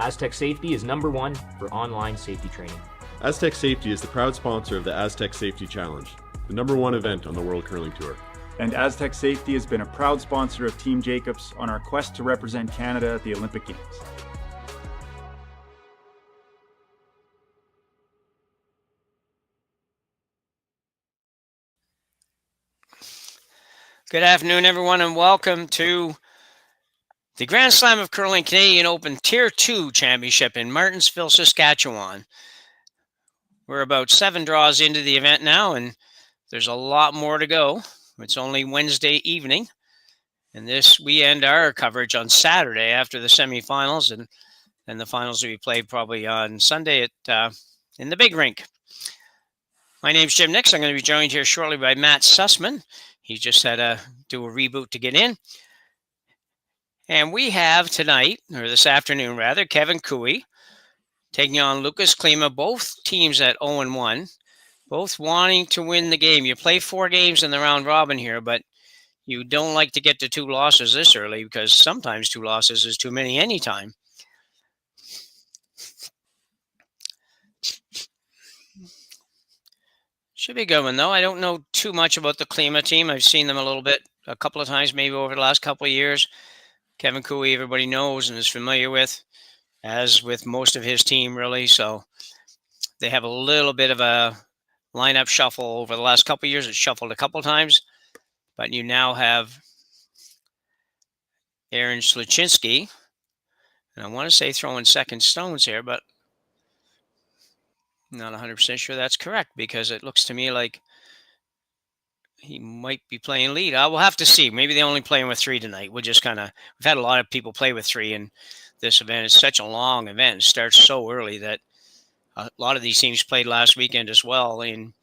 Aztec Safety is #1 for online safety training. Aztec Safety is the proud sponsor of the Aztec Safety Challenge, the #1 event on the World Curling Tour. And Aztec Safety has been a proud sponsor of Team Jacobs on our quest to represent Canada at the Olympic Games. Good afternoon, everyone, and welcome to the Grand Slam of Curling Canadian Open Tier 2 Championship in Martensville, Saskatchewan. We're about 7 draws into the event now, and there's a lot more to go. It's only Wednesday evening, and we end our coverage on Saturday after the semifinals, and the finals will be played probably on Sunday in the big rink. My name's Jim Nix. I'm going to be joined here shortly by Matt Sussman. He just had to do a reboot to get in. And we have tonight, or this afternoon rather, Kevin Cooey taking on Lukas Klima, both teams at 0-1, both wanting to win the game. You play 4 games in the round robin here, but you don't like to get to 2 losses this early because sometimes 2 losses is too many anytime. Should be a good one, though. I don't know too much about the Klima team. I've seen them a couple of times, maybe over the last couple of years. Kevin Cooey, everybody knows and is familiar with, as with most of his team, really. So they have a little bit of a lineup shuffle over the last couple of years. It's shuffled a couple of times, but you now have Aaron Sluchinski, and I want to say throwing second stones here, but not 100% sure that's correct because it looks to me like he might be playing lead. I will have to see. Maybe they're only playing with 3 tonight. We've had a lot of people play with 3 in this event. It's such a long event. It starts so early that a lot of these teams played last weekend as well in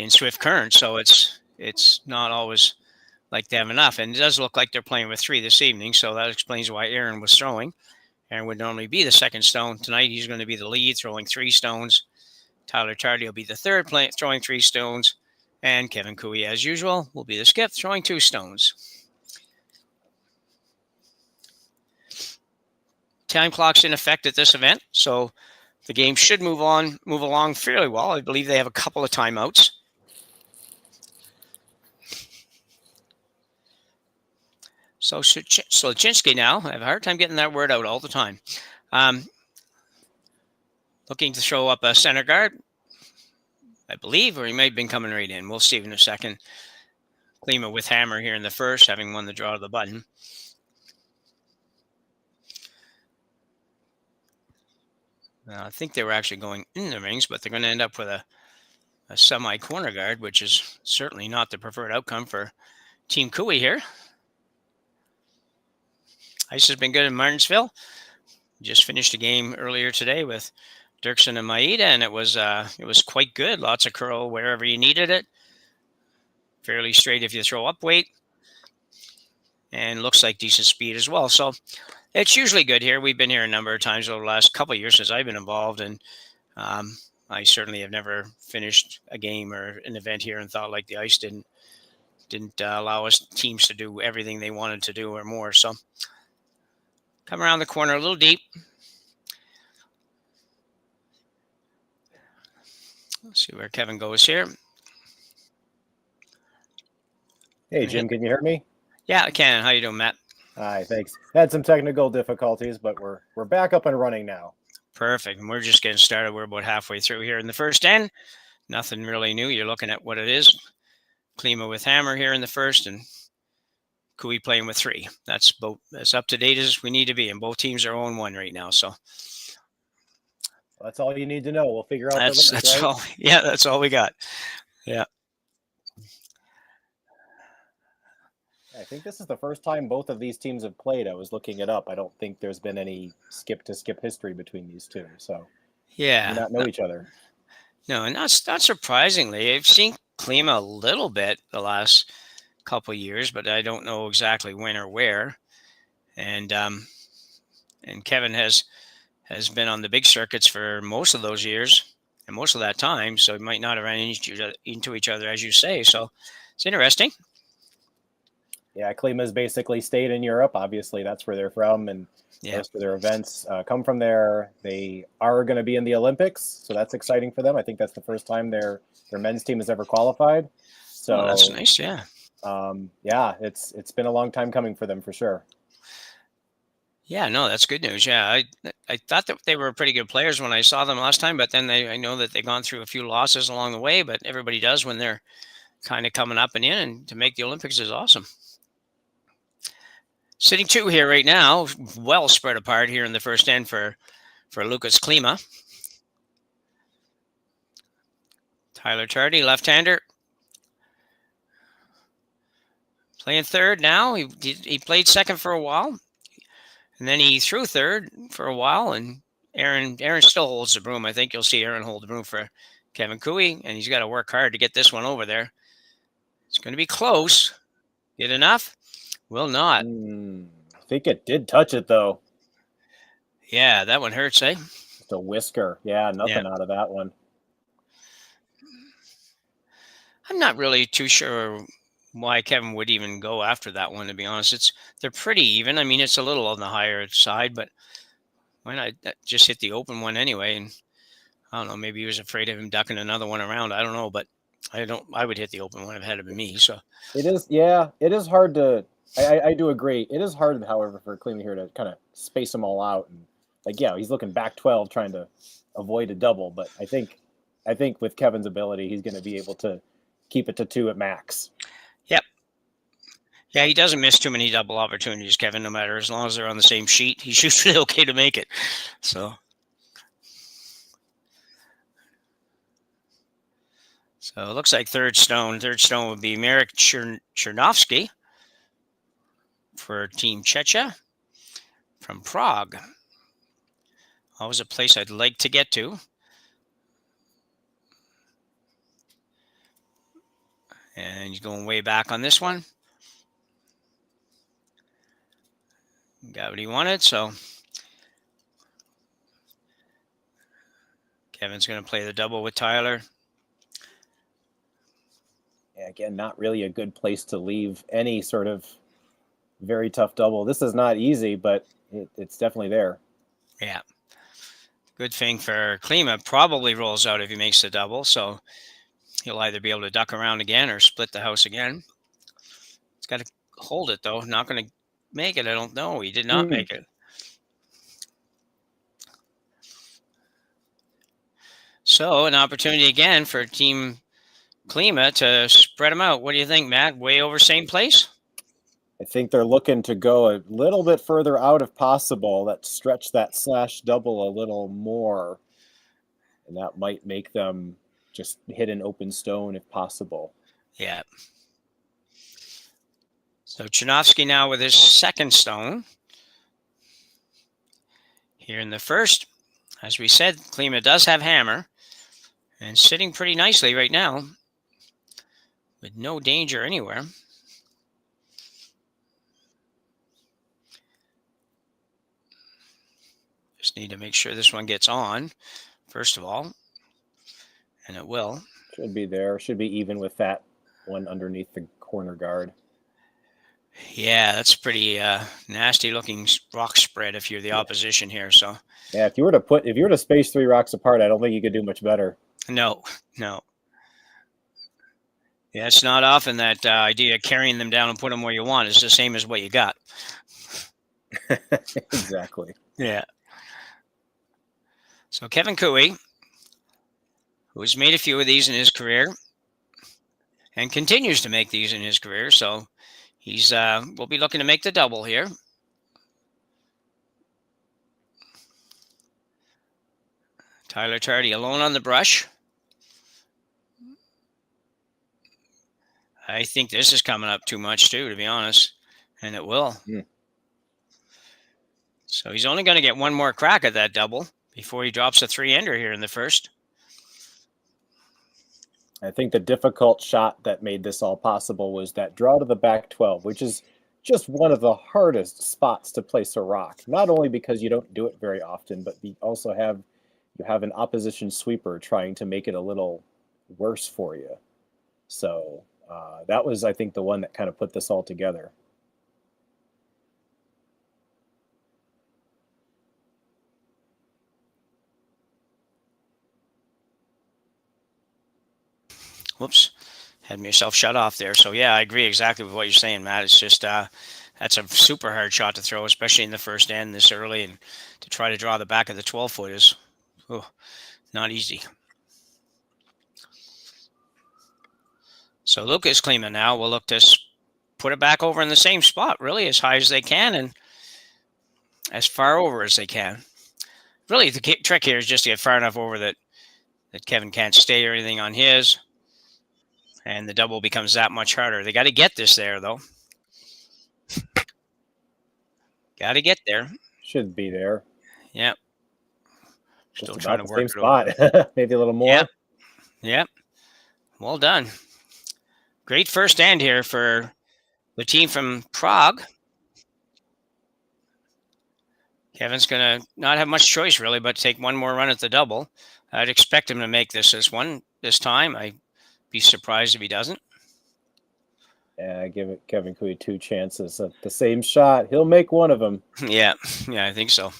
Swift Current. So it's not always like they have enough. And it does look like they're playing with 3 this evening. So that explains why Aaron was throwing. Aaron would normally be the second stone. Tonight he's going to be the lead, throwing 3 stones. Tyler Tardy will be the third, throwing 3 stones. And Kevin Cooey, as usual, will be the skip, throwing 2 stones. Time clock's in effect at this event, so the game should move along fairly well. I believe they have a couple of timeouts. So Sluchinski now, I have a hard time getting that word out all the time. Looking to throw up a center guard, I believe, or he may have been coming right in. We'll see in a second. Klima with hammer here in the first, having won the draw of the button. I think they were actually going in the rings, but they're going to end up with a semi-corner guard, which is certainly not the preferred outcome for Team Cooey here. Ice has been good in Martensville. Just finished a game earlier today with Dirksen and Maeda, and it was quite good. Lots of curl wherever you needed it. Fairly straight if you throw up weight. And looks like decent speed as well. So it's usually good here. We've been here a number of times over the last couple of years since I've been involved, and I certainly have never finished a game or an event here and thought like the ice didn't allow us teams to do everything they wanted to do or more. So come around the corner a little deep. Let's see where Kevin goes here. Hey, Jim, can you hear me? Yeah, I can. How you doing, Matt? Hi, thanks. Had some technical difficulties, but we're back up and running now. Perfect. And we're just getting started. We're about halfway through here in the first end. Nothing really new. You're looking at what it is. Klima with hammer here in the first, and Cooey playing with 3. That's as up to date as we need to be, and both teams are 0-1 right now. So that's all you need to know. We'll figure out. That's right? All. Yeah, that's all we got. Yeah. I think this is the first time both of these teams have played. I was looking it up. I don't think there's been any skip-to-skip history between these two. So yeah, they not know each other. No, and not surprisingly. I've seen Klima a little bit the last couple of years, but I don't know exactly when or where. And Kevin has been on the big circuits for most of those years and most of that time, so he might not have run into each other, as you say. So it's interesting. Yeah, Klima's basically stayed in Europe. Obviously, that's where they're from, and most of their events come from there. They are going to be in the Olympics, so that's exciting for them. I think that's the first time their men's team has ever qualified. So that's nice. Yeah. Yeah, it's been a long time coming for them for sure. Yeah, no, that's good news. Yeah, I thought that they were pretty good players when I saw them last time, but then I know that they've gone through a few losses along the way, but everybody does when they're kind of coming up and in, and to make the Olympics is awesome. Sitting 2 here right now, well spread apart here in the first end for Lukas Klima. Tyler Tardy, left-hander. Playing third now. He played second for a while, and then he threw third for a while, and Aaron still holds the broom. I think you'll see Aaron hold the broom for Kevin Cooey, and he's got to work hard to get this one over there. It's going to be close. Get enough? Will not. I think it did touch it, though. Yeah, that one hurts, eh? Just a whisker. Yeah, nothing out of that one. I'm not really too sure why Kevin would even go after that one, to be honest. They're pretty even. I mean, it's a little on the higher side, but why not just hit the open one anyway? And I don't know, maybe he was afraid of him ducking another one around. I don't know, but I would hit the open one if it had been me. So it is hard to. I do agree. It is hard, however, for Klima here to kind of space them all out, and he's looking back 12 trying to avoid a double. But I think with Kevin's ability, he's going to be able to keep it to 2 at max. Yep. Yeah, he doesn't miss too many double opportunities, Kevin. No matter, as long as they're on the same sheet, he's usually okay to make it. So it looks like third stone would be Marek Chernovsky for Team Czechia from Prague. Always a place I'd like to get to. And he's going way back on this one. Got what he wanted, so Kevin's going to play the double with Tyler. Yeah, again, not really a good place to leave any sort of very tough double. This is not easy, but it's definitely there. Yeah. Good thing for Klima, probably rolls out if he makes the double, so he'll either be able to duck around again or split the house again. He's got to hold it, though. Not going to make it, I don't know. He did not make it. So an opportunity again for Team Klima to spread them out. What do you think, Matt? Way over same place? I think they're looking to go a little bit further out if possible, that stretch that slash double a little more. And that might make them just hit an open stone if possible. Yeah. So Chernovsky now with his second stone. Here in the first, as we said, Klima does have hammer and sitting pretty nicely right now with no danger anywhere. Just need to make sure this one gets on, first of all, and it will. Should be there. Should be even with that one underneath the corner guard. Yeah, that's pretty nasty looking rock spread if you're the opposition here. So yeah, if you were to space 3 rocks apart, I don't think you could do much better. No. Yeah, it's not often that idea of carrying them down and put them where you want is the same as what you got. Exactly. Yeah. So Kevin Cooey, who has made a few of these in his career and continues to make these in his career, so he's will be looking to make the double here. Tyler Tardy alone on the brush. I think this is coming up too much too, to be honest, and it will. Yeah. So he's only going to get one more crack at that double before he drops a 3-ender here in the first. I think the difficult shot that made this all possible was that draw to the back 12, which is just one of the hardest spots to place a rock. Not only because you don't do it very often, but you also have an opposition sweeper trying to make it a little worse for you. So That was, I think, the one that kind of put this all together. Whoops, had myself shut off there. So yeah, I agree exactly with what you're saying, Matt. It's just that's a super hard shot to throw, especially in the first end this early, and to try to draw the back of the 12-foot is not easy. So Lukas Klima now will look to put it back over in the same spot, really as high as they can and as far over as they can. Really, the trick here is just to get far enough over that Kevin can't stay or anything on his. And the double becomes that much harder. They got to get this there, though. Got to get there. Should be there. Yep. Just Still trying to the work same it spot. over. Maybe a little more. Yep. Yep. Well done. Great first end here for the team from Prague. Kevin's going to not have much choice, really, but take one more run at the double. I'd expect him to make this time. I'd be surprised if he doesn't. Yeah, give Kevin Koe 2 chances at the same shot. He'll make one of them. Yeah, I think so.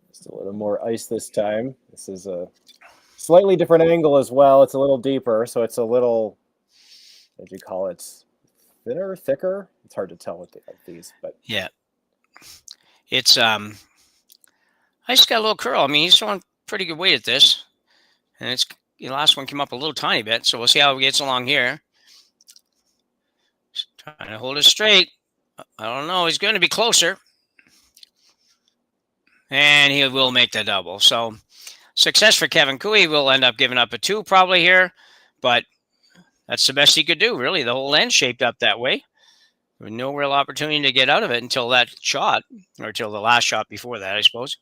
Just a little more ice this time. This is a slightly different angle as well. It's a little deeper, so it's a little, what do you call it? Thinner, thicker? It's hard to tell with these, but yeah. It's I just got a little curl. I mean, he's throwing pretty good weight at this, and the last one came up a little tiny bit, so we'll see how he gets along here. Just trying to hold it straight. I don't know. He's going to be closer, and he will make the double. So success for Kevin Koe. Will end up giving up a 2 probably here, but that's the best he could do, really. The whole end shaped up that way. There was no real opportunity to get out of it until that shot, or until the last shot before that, I suppose.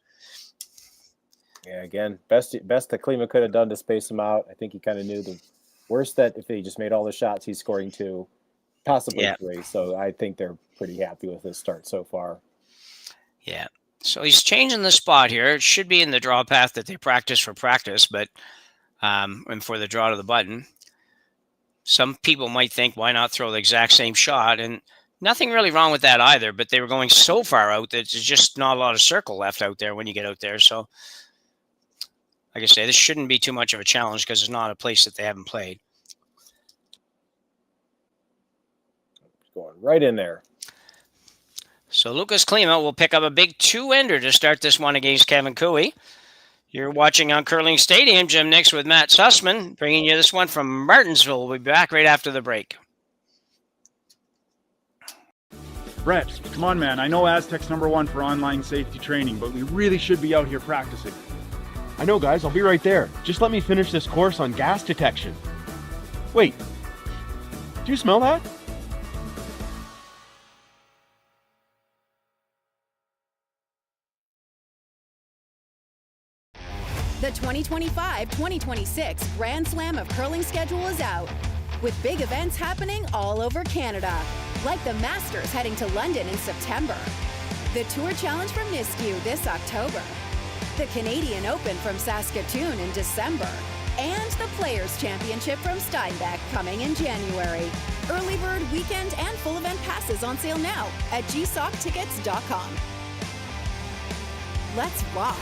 Yeah, again, best that Klima could have done to space him out. I think he kind of knew the worst that if he just made all the shots, he's scoring 2, possibly 3. So I think they're pretty happy with his start so far. Yeah. So he's changing the spot here. It should be in the draw path that they practice, but and for the draw to the button. Some people might think, why not throw the exact same shot? And nothing really wrong with that either, but they were going so far out that there's just not a lot of circle left out there when you get out there. So, like I say, this shouldn't be too much of a challenge because it's not a place that they haven't played. Going right in there. So Lukas Klima will pick up a big 2-ender to start this one against Kevin Koe. You're watching on Curling Stadium. Jim Nix with Matt Sussman, bringing you this one from Martensville. We'll be back right after the break. Brett, come on, man. I know Aztec's #1 for online safety training, but we really should be out here practicing. I know, guys. I'll be right there. Just let me finish this course on gas detection. Wait. Do you smell that? The 2025-2026 Grand Slam of Curling schedule is out, with big events happening all over Canada, like the Masters heading to London in September, the Tour Challenge from Nisku this October, the Canadian Open from Saskatchewan in December, and the Players' Championship from Steinbach coming in January. Early bird weekend and full event passes on sale now at gsoctickets.com. Let's rock!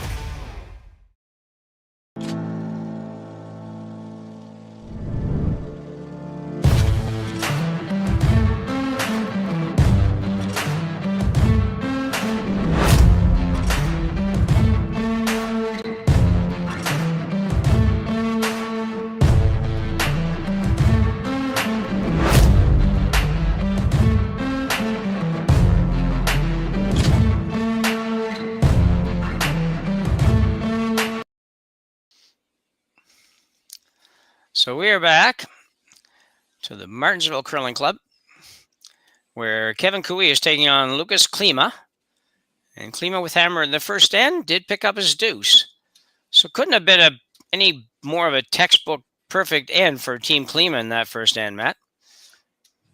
So we are back to the Martensville Curling Club, where Kevin Koe is taking on Lukas Klima. And Klima with hammer in the first end did pick up his deuce. So couldn't have been any more of a textbook perfect end for Team Klima in that first end, Matt.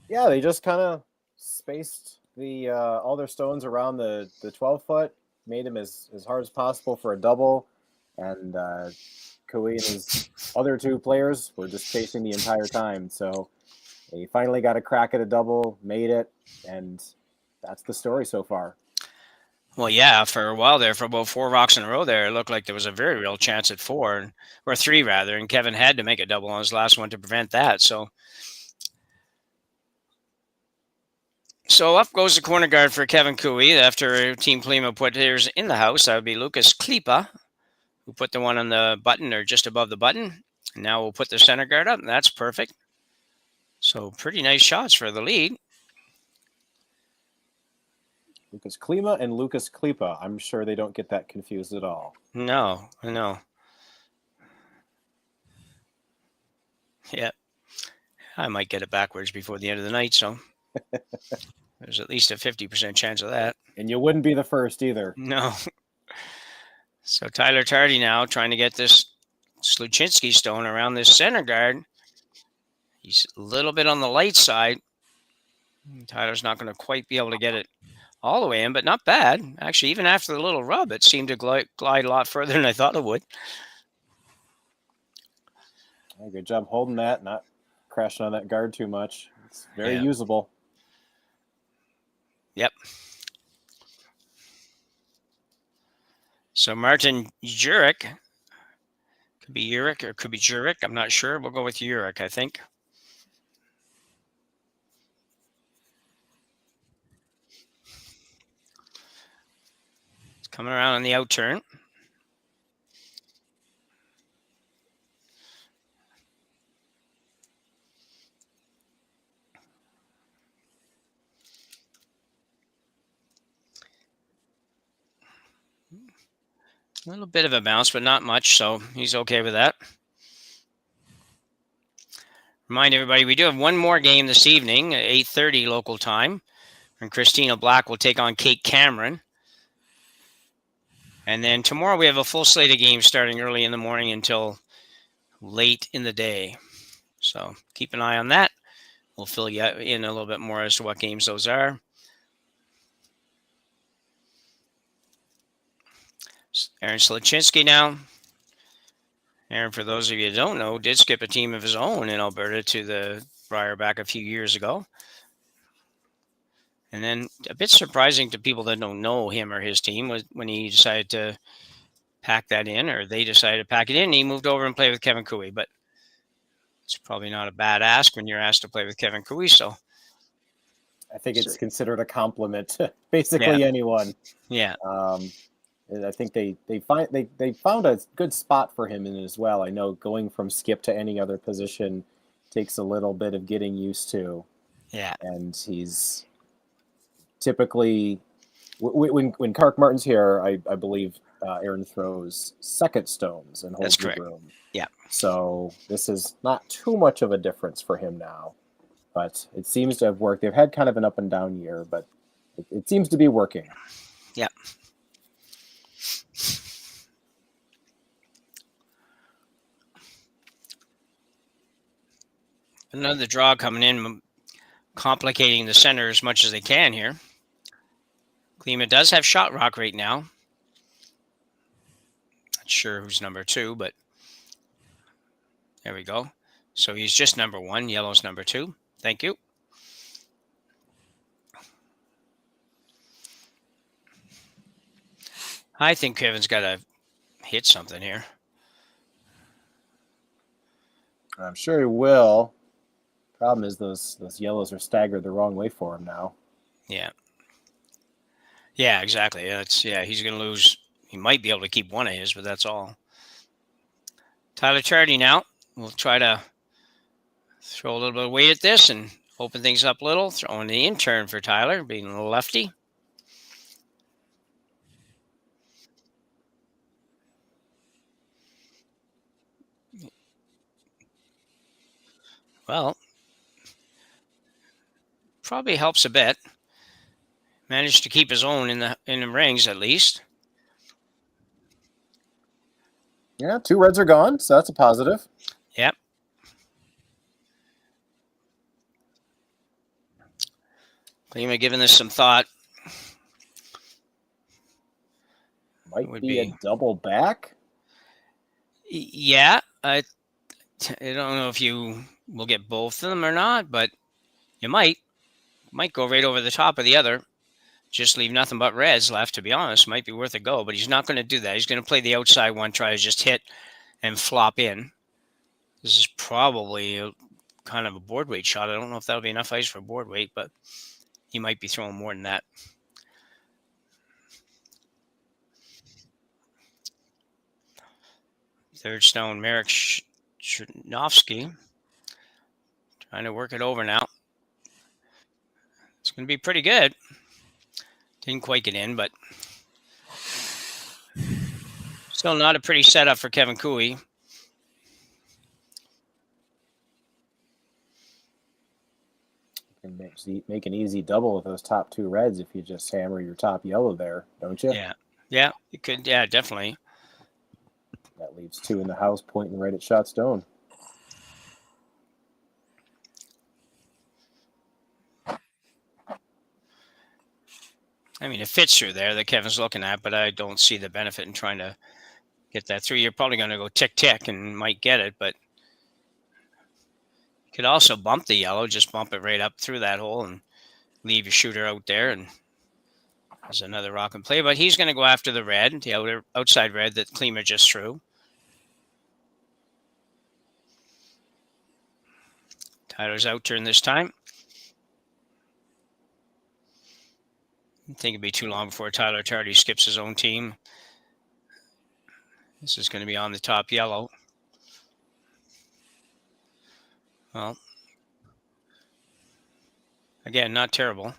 Yeah, they just kind of spaced the all their stones around the 12-foot, made them as hard as possible for a double, and Koe Cooey and his other two players were just chasing the entire time. So they finally got a crack at a double, made it, and that's the story so far. Well, yeah, for a while there, for about 4 rocks in a row there, it looked like there was a very real chance at 4, or 3 rather, and Kevin had to make a double on his last one to prevent that. So up goes the corner guard for Kevin Cooey after Team Klima put theirs in the house. That would be Lukas Klima, who put the one on the button or just above the button. And now we'll put the center guard up, and that's perfect. So pretty nice shots for the lead. Lukas Klima and Lukas Klipa. I'm sure they don't get that confused at all. No, I know. Yeah. I might get it backwards before the end of the night, so there's at least a 50% chance of that. And you wouldn't be the first either. No. So Tyler Tardy now trying to get this Sluchinski stone around this center guard. He's a little bit on the light side. Tyler's not going to quite be able to get it all the way in, but not bad. Actually, even after the little rub, it seemed to glide a lot further than I thought it would. Yeah, good job holding that, not crashing on that guard too much. It's very usable. Yep. So Martin Jurek, could be Jurek or could be Jurek. I'm not sure. We'll go with Jurek, I think. It's coming around on the out turn. A little bit of a bounce, but not much, so he's okay with that. Remind everybody, we do have one more game this evening at 8:30 local time, and Christina Black will take on Kate Cameron. And then tomorrow we have a full slate of games starting early in the morning until late in the day. So keep an eye on that. We'll fill you in a little bit more as to what games those are. Aaron Sluchinski now. Aaron, for those of you who don't know, did skip a team of his own in Alberta to the Briar back a few years ago. And then a bit surprising to people that don't know him or his team was when he decided to pack that in, or they decided to pack it in. He moved over and played with Kevin Cooey, but it's probably not a bad ask when you're asked to play with Kevin Cooey. So I think it's considered a compliment to basically anyone. Yeah. And I think they found a good spot for him in it as well. I know going from skip to any other position takes a little bit of getting used to. Yeah. And he's typically when Kark Martin's here, I believe Aaron throws second stones and holds the room. Yeah. So this is not too much of a difference for him now, but it seems to have worked. They've had kind of an up and down year, but it seems to be working. Yeah. Another draw coming in, complicating the center as much as they can here. Klima does have shot rock right now. Not sure who's number 2, but there we go. So he's just number 1. Yellow's number 2. Thank you. I think Kevin's got to hit something here. I'm sure he will. Problem is those yellows are staggered the wrong way for him now. Yeah. Yeah, exactly. He's going to lose. He might be able to keep one of his, but that's all. Tyler Chardy now. We'll try to throw a little bit of weight at this and open things up a little. Throwing the intern for Tyler, being a lefty. Well, probably helps a bit. Managed to keep his own in the rings at least. Yeah, 2 reds are gone, so that's a positive. Yep. Klima giving this some thought. Might be a double back. Yeah, I don't know if you will get both of them or not, but you might go right over the top of the other. Just leave nothing but reds left, to be honest. Might be worth a go, but he's not going to do that. He's going to play the outside one, try to just hit and flop in. This is probably kind of a board weight shot. I don't know if that'll be enough ice for board weight, but he might be throwing more than that. Third stone, Marek Chernovsky. Trying to work it over now. It's going to be pretty good. Didn't quite get in, but still not a pretty setup for Kevin Cooey. You can make an easy double with those top two reds if you just hammer your top yellow there, don't you? Yeah, you could. Yeah, definitely. That leaves two in the house pointing right at shot stone. I mean, it fits through there that Kevin's looking at, but I don't see the benefit in trying to get that through. You're probably going to go tick and might get it, but you could also bump the yellow, just bump it right up through that hole and leave your shooter out there. And there's another rock and play, but he's going to go after the red, the outside red that Klima just threw. Tyler's out turn this time. I think it'd be too long before Tyler Tardy skips his own team. This is going to be on the top yellow. Well, again, not terrible.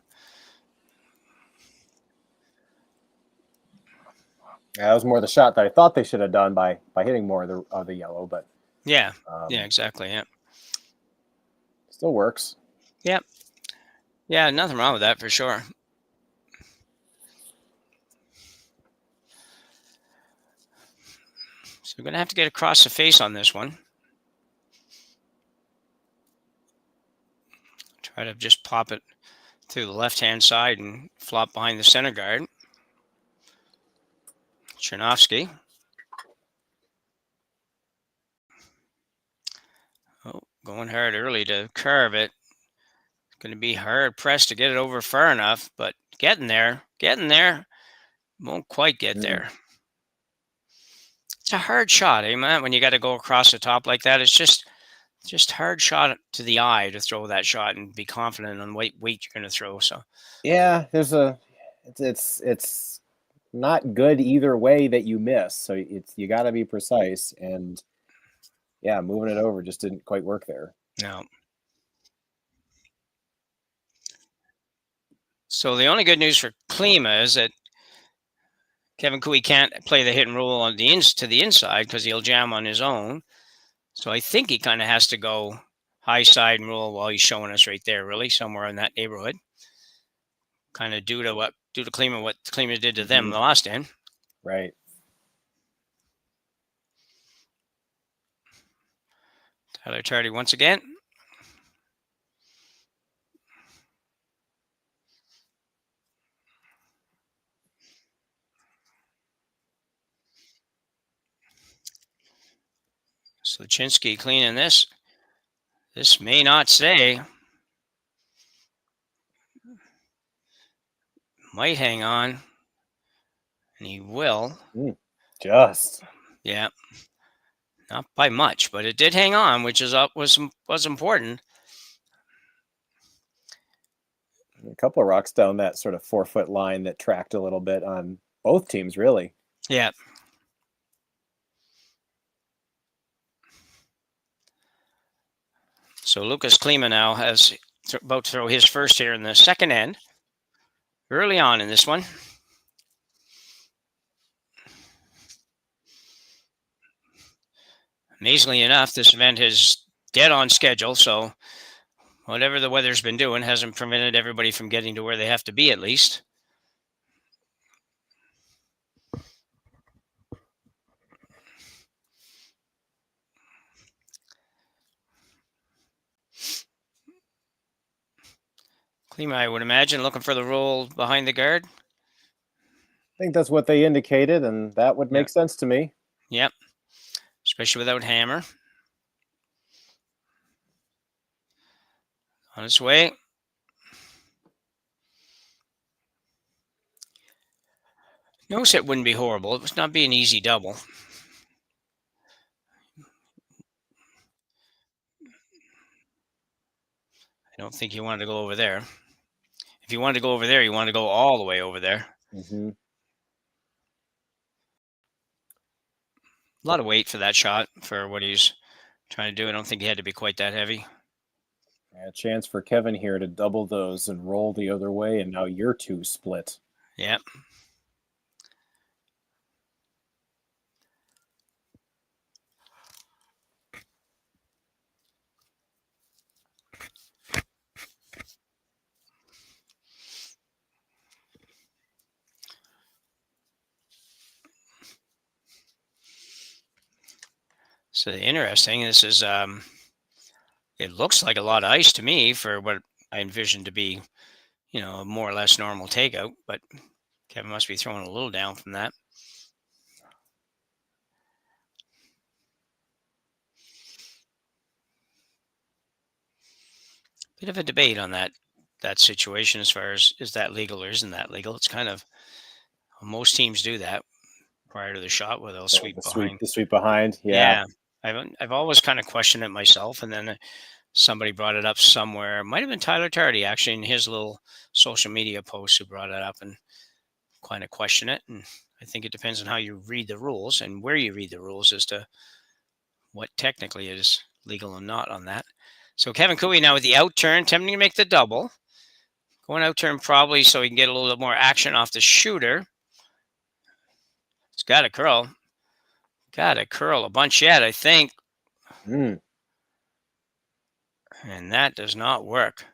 Yeah, that was more the shot that I thought they should have done by hitting more of the yellow, but yeah, exactly. Yeah, still works. Yeah, nothing wrong with that for sure. So we're going to have to get across the face on this one. Try to just pop it through the left-hand side and flop behind the center guard. Chernovsky. Oh, going hard early to carve it. It's going to be hard pressed to get it over far enough, but getting there. Won't quite get there. It's a hard shot, eh, man? When you got to go across the top like that, it's just hard shot to the eye to throw that shot and be confident on what weight you're going to throw. So yeah, it's not good either way that you miss. So you got to be precise, and yeah, moving it over just didn't quite work there. No. So the only good news for Klima is that Kevin Cooey can't play the hit and roll on to the inside because he'll jam on his own. So I think he kind of has to go high side and roll while he's showing us right there, really, somewhere in that neighborhood. Kind of due to Klima, what Klima did to them the last end. Right. Tyler Tardy once again. Sluchinski cleaning this. This may not stay. Might hang on. And he will. Just. Yeah. Not by much, but it did hang on, which was important. A couple of rocks down that sort of 4-foot line that tracked a little bit on both teams, really. Yeah. So Lukas Klima now has about to throw his first here in the second end. Early on in this one. Amazingly enough, this event is dead on schedule, so whatever the weather's been doing hasn't prevented everybody from getting to where they have to be, at least. Klima, I would imagine, looking for the roll behind the guard. I think that's what they indicated, and that would make sense to me. Yep. It's especially without hammer. On its way. No set wouldn't be horrible. It would not be an easy double. I don't think you wanted to go over there. If you wanted to go over there, you wanted to go all the way over there. Mm-hmm. A lot of weight for that shot for what he's trying to do. I don't think he had to be quite that heavy. Yeah, chance for Kevin here to double those and roll the other way, and now your two split. Yep. So interesting. This is it looks like a lot of ice to me for what I envisioned to be, a more or less normal takeout, but Kevin must be throwing a little down from that. Bit of a debate on that situation as far as is that legal or isn't that legal. It's kind of, most teams do that prior to the shot where they'll sweep behind. The sweep behind, yeah. I've always kind of questioned it myself, and then somebody brought it up somewhere. It might have been Tyler Tardy, actually, in his little social media post, who brought it up and kind of questioned it. And I think it depends on how you read the rules and where you read the rules as to what technically is legal and not on that. So Kevin Cooey now with the out turn, attempting to make the double. Going out turn probably so he can get a little bit more action off the shooter. It's got to curl. Got to curl a bunch yet, I think. Mm. And that does not work.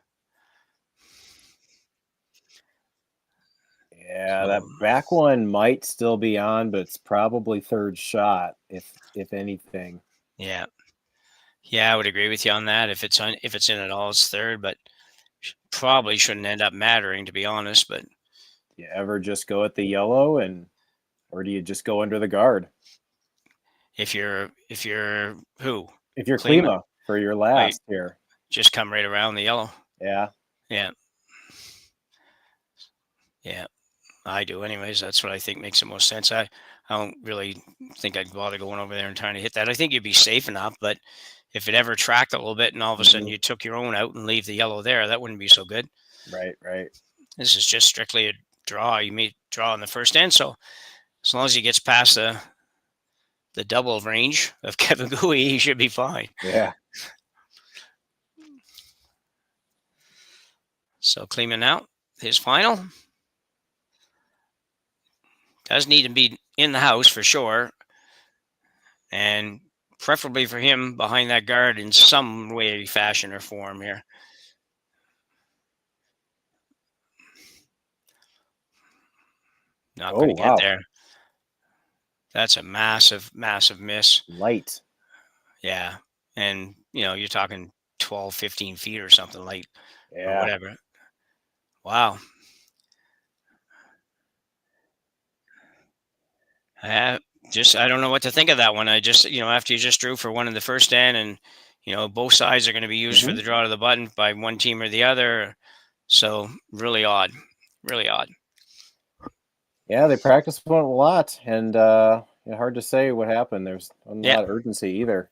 Yeah, that back one might still be on, but it's probably third shot, if anything. Yeah. Yeah, I would agree with you on that. If it's in at all, it's third, but probably shouldn't end up mattering, to be honest. But do you ever just go at the yellow, or do you just go under the guard? If you're who? If you're Klima for your last here, just come right around the yellow. Yeah. Yeah. Yeah. I do anyways. That's what I think makes the most sense. I don't really think I'd bother going over there and trying to hit that. I think you'd be safe enough, but if it ever tracked a little bit and all of a sudden you took your own out and leave the yellow there, that wouldn't be so good. Right. This is just strictly a draw. You may draw on the first end, so as long as he gets past the double range of Kevin Cooey, he should be fine. Yeah. So Klima now, his final. Does need to be in the house for sure. And preferably for him behind that guard in some way, fashion, or form here. Not going to get there. That's a massive, massive miss. Light. Yeah. And, you're talking 12, 15 feet or something light. Yeah. Or whatever. Wow. I don't know what to think of that one. I just, after you just drew for one in the first end and, both sides are going to be used for the draw to the button by one team or the other. So really odd. Really odd. Yeah, they practiced one a lot, and hard to say what happened. There's not a lot of urgency either.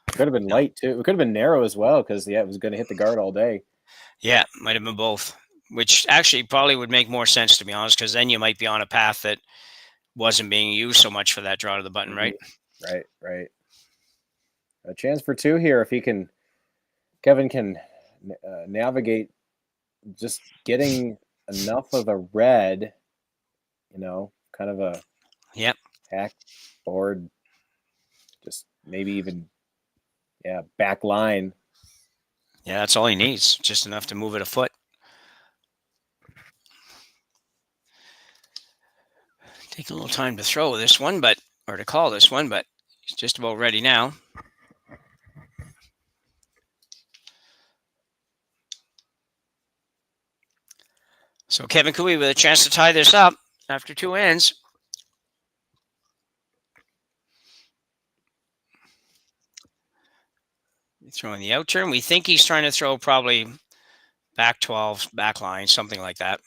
It could have been light too. It could have been narrow as well because it was going to hit the guard all day. Yeah, might have been both, which actually probably would make more sense, to be honest, because then you might be on a path that wasn't being used so much for that draw to the button, right? Right. A chance for two here if Kevin can navigate just getting enough of a red, kind of a hack board, just maybe even back line. Yeah, that's all he needs, just enough to move it a foot. Take a little time to throw this one, or to call this one, but he's just about ready now. So Kevin Cooey with a chance to tie this up after two ends. Throwing the out turn. We think he's trying to throw probably back 12, back line, something like that.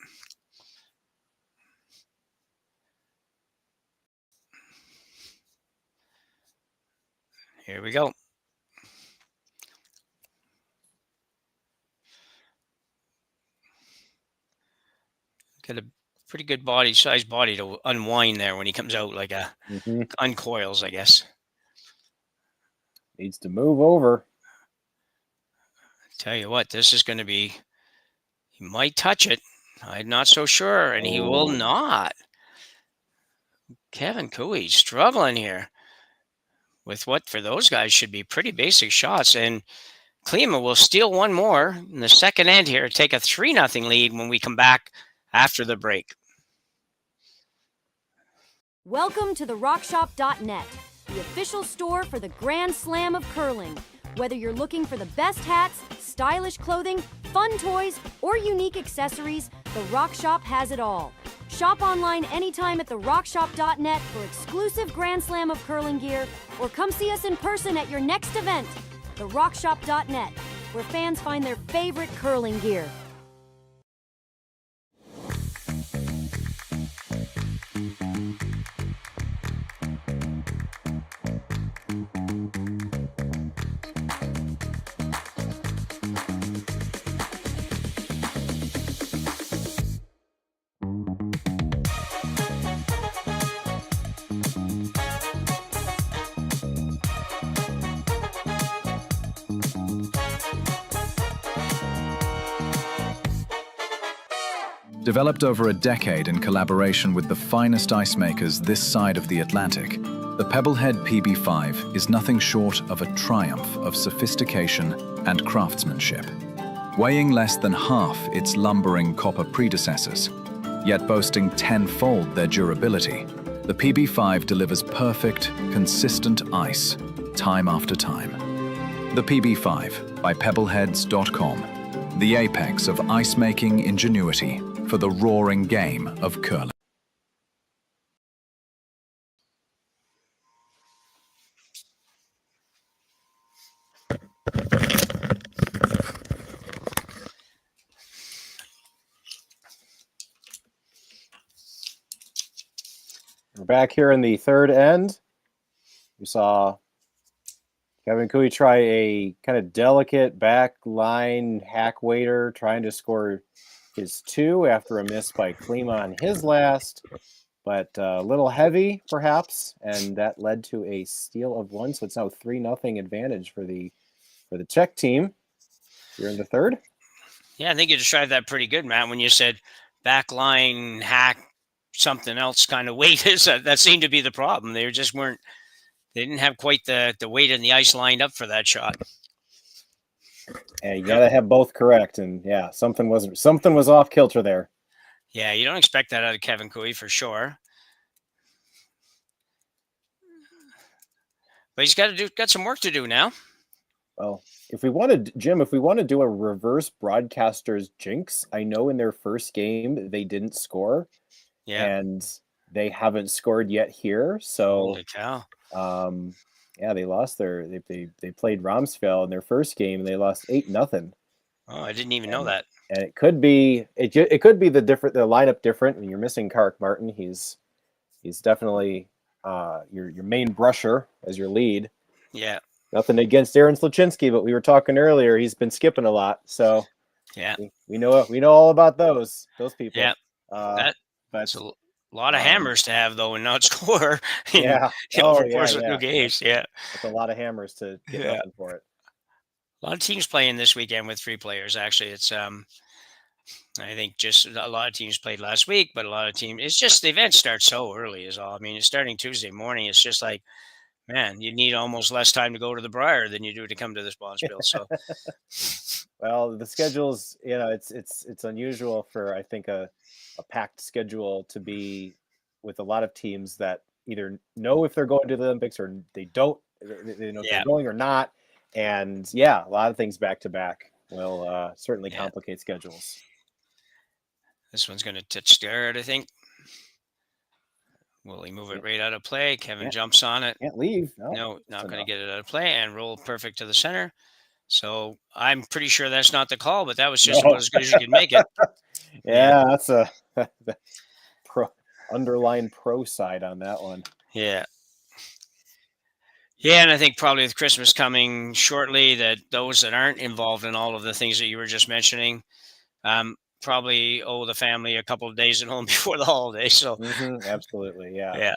Here we go. Got a pretty good size body to unwind there when he comes out, like a uncoils, I guess. Needs to move over. Tell you what, this is going to be, he might touch it. I'm not so sure, and he will not. Kevin Cooey struggling here with what for those guys should be pretty basic shots. And Klima will steal one more in the second end here, take a 3-0 lead when we come back after the break. Welcome to the rockshop.net, the official store for the Grand Slam of curling. Whether you're looking for the best hats, stylish clothing, fun toys, or unique accessories, the Rock Shop has it all. Shop online anytime at therockshop.net for exclusive Grand Slam of curling gear, or come see us in person at your next event. Therockshop.net, where fans find their favorite curling gear. Developed over a decade in collaboration with the finest ice makers this side of the Atlantic, the Pebblehead PB5 is nothing short of a triumph of sophistication and craftsmanship. Weighing less than half its lumbering copper predecessors, yet boasting tenfold their durability, the PB5 delivers perfect, consistent ice, time after time. The PB5 by Pebbleheads.com, the apex of ice-making ingenuity for the roaring game of curling. We're back here in the third end. We saw Kevin Cooey try a kind of delicate back line hack waiter, trying to score his 2 after a miss by Klima on his last, but a little heavy perhaps, and that led to a steal of 1. So it's now 3-0 advantage for the Czech team here in the third. Yeah, I think you described that pretty good, Matt, when you said back line hack, something else kind of weight. That seemed to be the problem. They just weren't. They didn't have quite the weight in the ice lined up for that shot. Yeah, you gotta have both correct, and yeah, something was off kilter there. Yeah, you don't expect that out of Kevin Cooey for sure. But he's got some work to do now. Well, if we want to do a reverse broadcaster's jinx, I know in their first game they didn't score. Yeah. And they haven't scored yet here. So holy cow. Yeah, they lost they played Martensville in their first game and they lost 8-0. Oh, I didn't even know that. And it could be the lineup different, and you're missing Kark Martin. He's definitely your main brusher as your lead. Yeah. Nothing against Aaron Sluchinski, but we were talking earlier, he's been skipping a lot. So yeah. We know all about those people. Yeah. That's a lot of hammers to have, though, and not score. Yeah. Over the course of 2 games. Yeah. That's a lot of hammers to get nothing for it. A lot of teams playing this weekend with 3 players. Actually, it's I think just a lot of teams played last week, but a lot of teams. It's just the event starts so early, is all. I mean, it's starting Tuesday morning. It's just like, man, you need almost less time to go to the Briar than you do to come to this Bonspiel. So, well, the schedule's it's unusual for I think a packed schedule to be with a lot of teams that either know if they're going to the Olympics or they don't. They know if they're going or not. And yeah, a lot of things back to back will certainly complicate schedules. This one's going to touch Stewart, I think. Will he move it right out of play? Kevin jumps on it. Can't leave. No, not going to get it out of play and roll perfect to the center. So I'm pretty sure that's not the call, but that was just about as good as you could make it. Yeah, that's a underline pro side on that one. Yeah. Yeah, and I think probably with Christmas coming shortly, that those that aren't involved in all of the things that you were just mentioning, probably owe the family a couple of days at home before the holiday. So, Absolutely, yeah. yeah.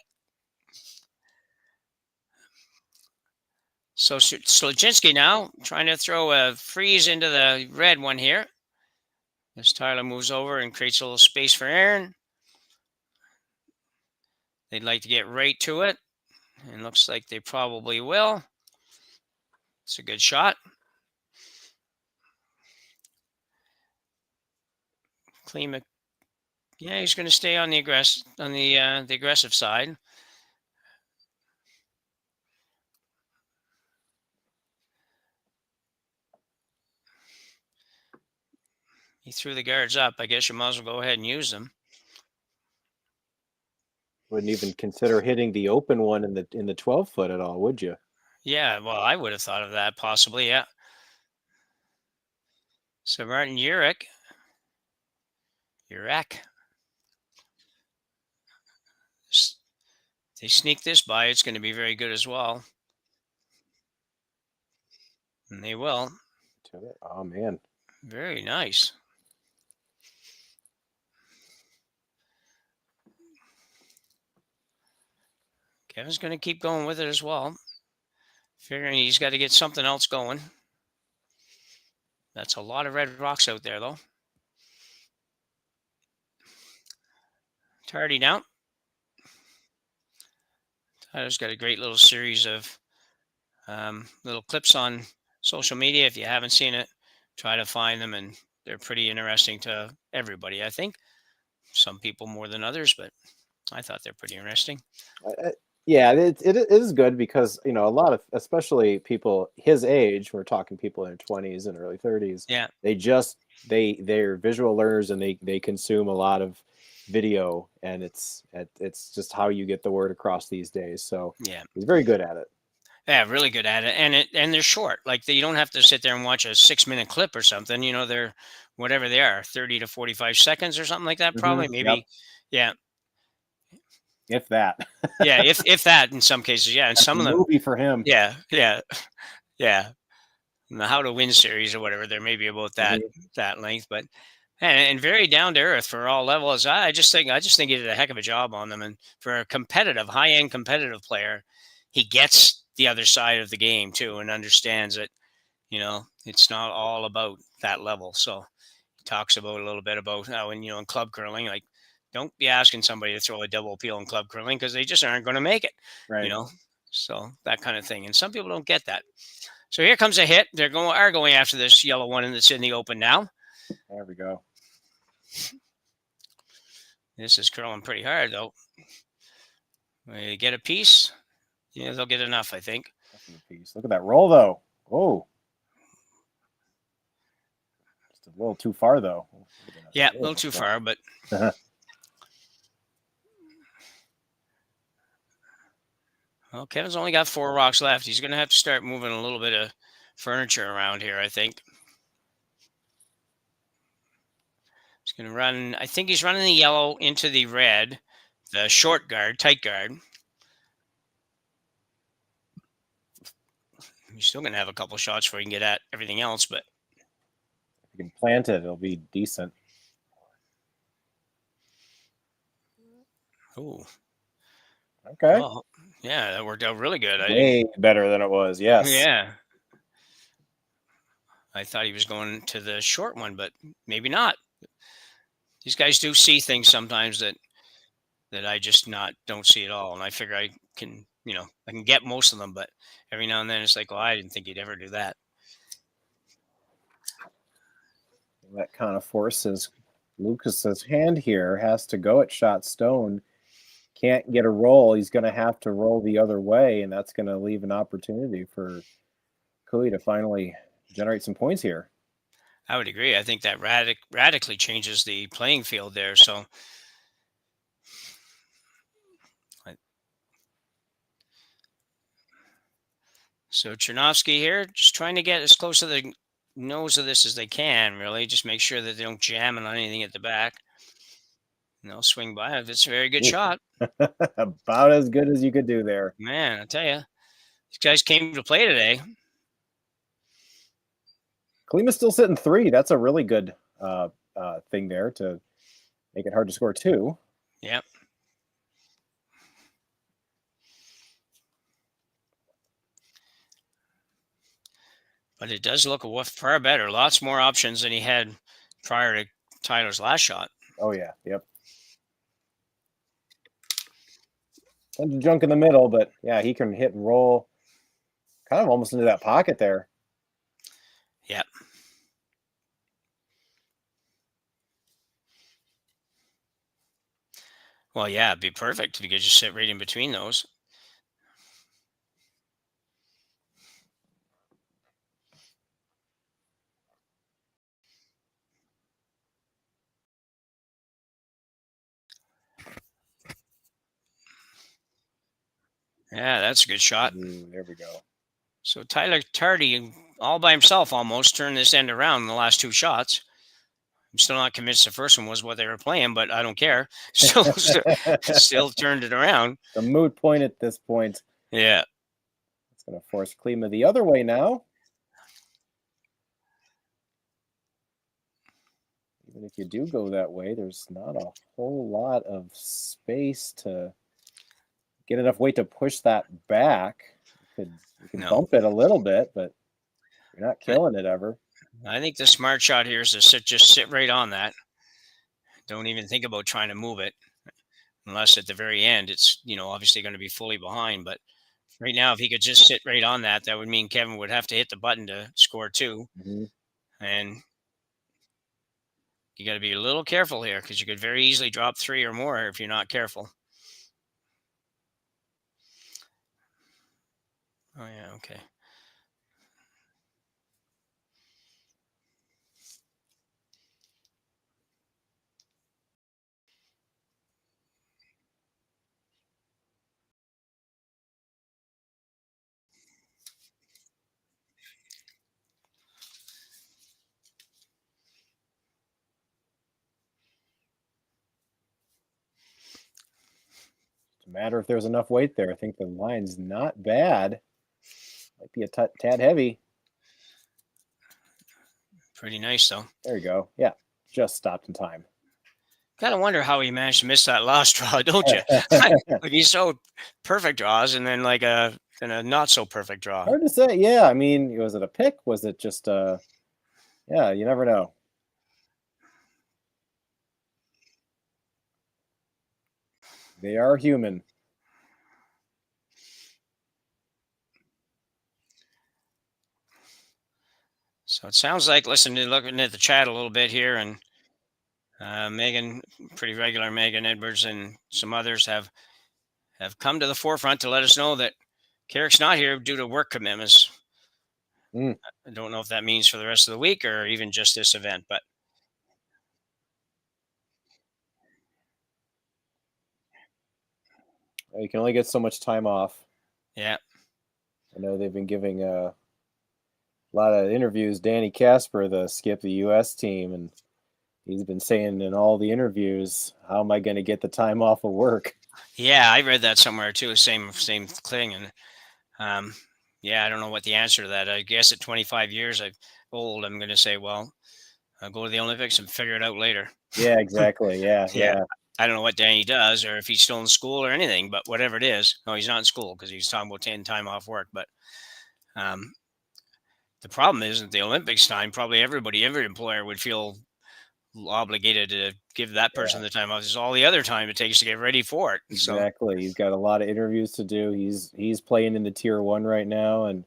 So Sloczynski now trying to throw a freeze into the red one here. As Tyler moves over and creates a little space for Aaron. They'd like to get right to it. And looks like they probably will. It's a good shot. Klima, yeah, he's going to stay on the aggressive side. He threw the guards up. I guess you might as well go ahead and use them. Wouldn't even consider hitting the open one in the 12-foot at all, would you? Yeah, well, I would have thought of that possibly, yeah. So Martin Urek. They sneak this by, it's going to be very good as well. And they will. Oh, man. Very nice. Kevin's going to keep going with it as well. Figuring he's got to get something else going. That's a lot of red rocks out there, though. Tardy now. Tyler's got a great little series of little clips on social media. If you haven't seen it, try to find them, and they're pretty interesting to everybody, I think. Some people more than others, but I thought they're pretty interesting. Yeah, it is good because, a lot of, especially people his age, we're talking people in their 20s and early 30s. Yeah. They're visual learners, and they consume a lot of video, and it's just how you get the word across these days. So yeah, he's very good at it. Yeah, really good at it. And they're short. Like you don't have to sit there and watch a 6-minute clip or something. They're whatever they are, 30 to 45 seconds or something like that. Probably, maybe. Yep. Yeah. If that. Yeah, if that in some cases, yeah. And That's some a of them movie for him. Yeah. And the How to Win series or whatever, there may be about that length, but and very down to earth for all levels. I just think he did a heck of a job on them. And for a competitive, high-end competitive player, he gets the other side of the game too and understands that, it's not all about that level. So he talks about a little bit about how in club curling, like, don't be asking somebody to throw a double peel in club curling because they just aren't going to make it. Right. So that kind of thing. And some people don't get that. So here comes a hit. They're going after this yellow one that's in the open now. There we go. This is curling pretty hard though. They get a piece. Yeah, they'll get enough, I think. Look at that roll though. Oh. Just a little too far though. Yeah, a little too far, but well, Kevin's only got 4 rocks left. He's going to have to start moving a little bit of furniture around here, I think. He's going to run, I think he's running the yellow into the red, the short guard, tight guard. He's still going to have a couple shots before he can get at everything else, but if you can plant it, it'll be decent. Oh. Okay. Well, yeah, that worked out really good. Way better than it was, yes. Yeah. I thought he was going to the short one, but maybe not. These guys do see things sometimes that I just don't see at all. And I figure I can, I can get most of them, but every now and then it's like, well, I didn't think he'd ever do that. That kind of forces Lucas's hand here, has to go at shot stone. Can't get a roll. He's going to have to roll the other way, and that's going to leave an opportunity for Cooley to finally generate some points here. I would agree. I think that radically changes the playing field there. So So Chernovsky here, just trying to get as close to the nose of this as they can, really. Just make sure that they don't jam it on anything at the back. And they'll swing by it. It's a very good Ooh. shot. About as good as you could do there. Man, I tell you, these guys came to play today. Klima's still sitting 3. That's a really good thing there to make it hard to score 2. Yep. But it does look far better. Lots more options than he had prior to Tyler's last shot. Oh, yeah. Yep. Tons of junk in the middle, but yeah, he can hit and roll kind of almost into that pocket there. Yep. Well, yeah, it'd be perfect if you could just sit right in between those. Yeah, that's a good shot. There we go. So Tyler Tardy, all by himself, almost turned this end around in the last 2 shots. I'm still not convinced the first one was what they were playing, but I don't care. Still turned it around. The moot point at this point. Yeah. It's going to force Klima the other way now. Even if you do go that way, there's not a whole lot of space to get enough weight to push that back. You can bump it a little bit, but you're not killing it ever. I think the smart shot here is to just sit right on that. Don't even think about trying to move it, unless at the very end it's obviously going to be fully behind. But right now, if he could just sit right on that, that would mean Kevin would have to hit the button to score 2. Mm-hmm. And you got to be a little careful here because you could very easily drop 3 or more if you're not careful. Oh, yeah, okay. It's a matter if there's enough weight there. I think the line's not bad. Might be a tad heavy. Pretty nice, though. There you go. Yeah, just stopped in time. Kind of wonder how he managed to miss that last draw, don't you? Like he's so perfect draws and then like a not so perfect draw. Hard to say. Yeah, I mean, was it a pick? Was it just yeah, you never know. They are human. So it sounds like, looking at the chat a little bit here, and Megan, pretty regular Megan Edwards, and some others have come to the forefront to let us know that Carrick's not here due to work commitments. I don't know if that means for the rest of the week or even just this event, but you can only get so much time off. Yeah. I know they've been giving a lot of interviews. Danny Casper, the skip the U.S. team, and he's been saying in all the interviews, how am I going to get the time off of work? Yeah, I read that somewhere too. Same thing. And yeah, I don't know what the answer to that. I guess at 25 years old, I'm going to say, well, I'll go to the Olympics and figure it out later. Yeah, exactly. Yeah. I don't know what Danny does or if he's still in school or anything, but whatever it is. No, he's not in school because he's talking about taking time off work. But the problem is at the Olympics time, probably every employer would feel obligated to give that person the time off. There's all the other time it takes to get ready for it. Exactly. He's got a lot of interviews to do. He's playing in the tier 1 right now. And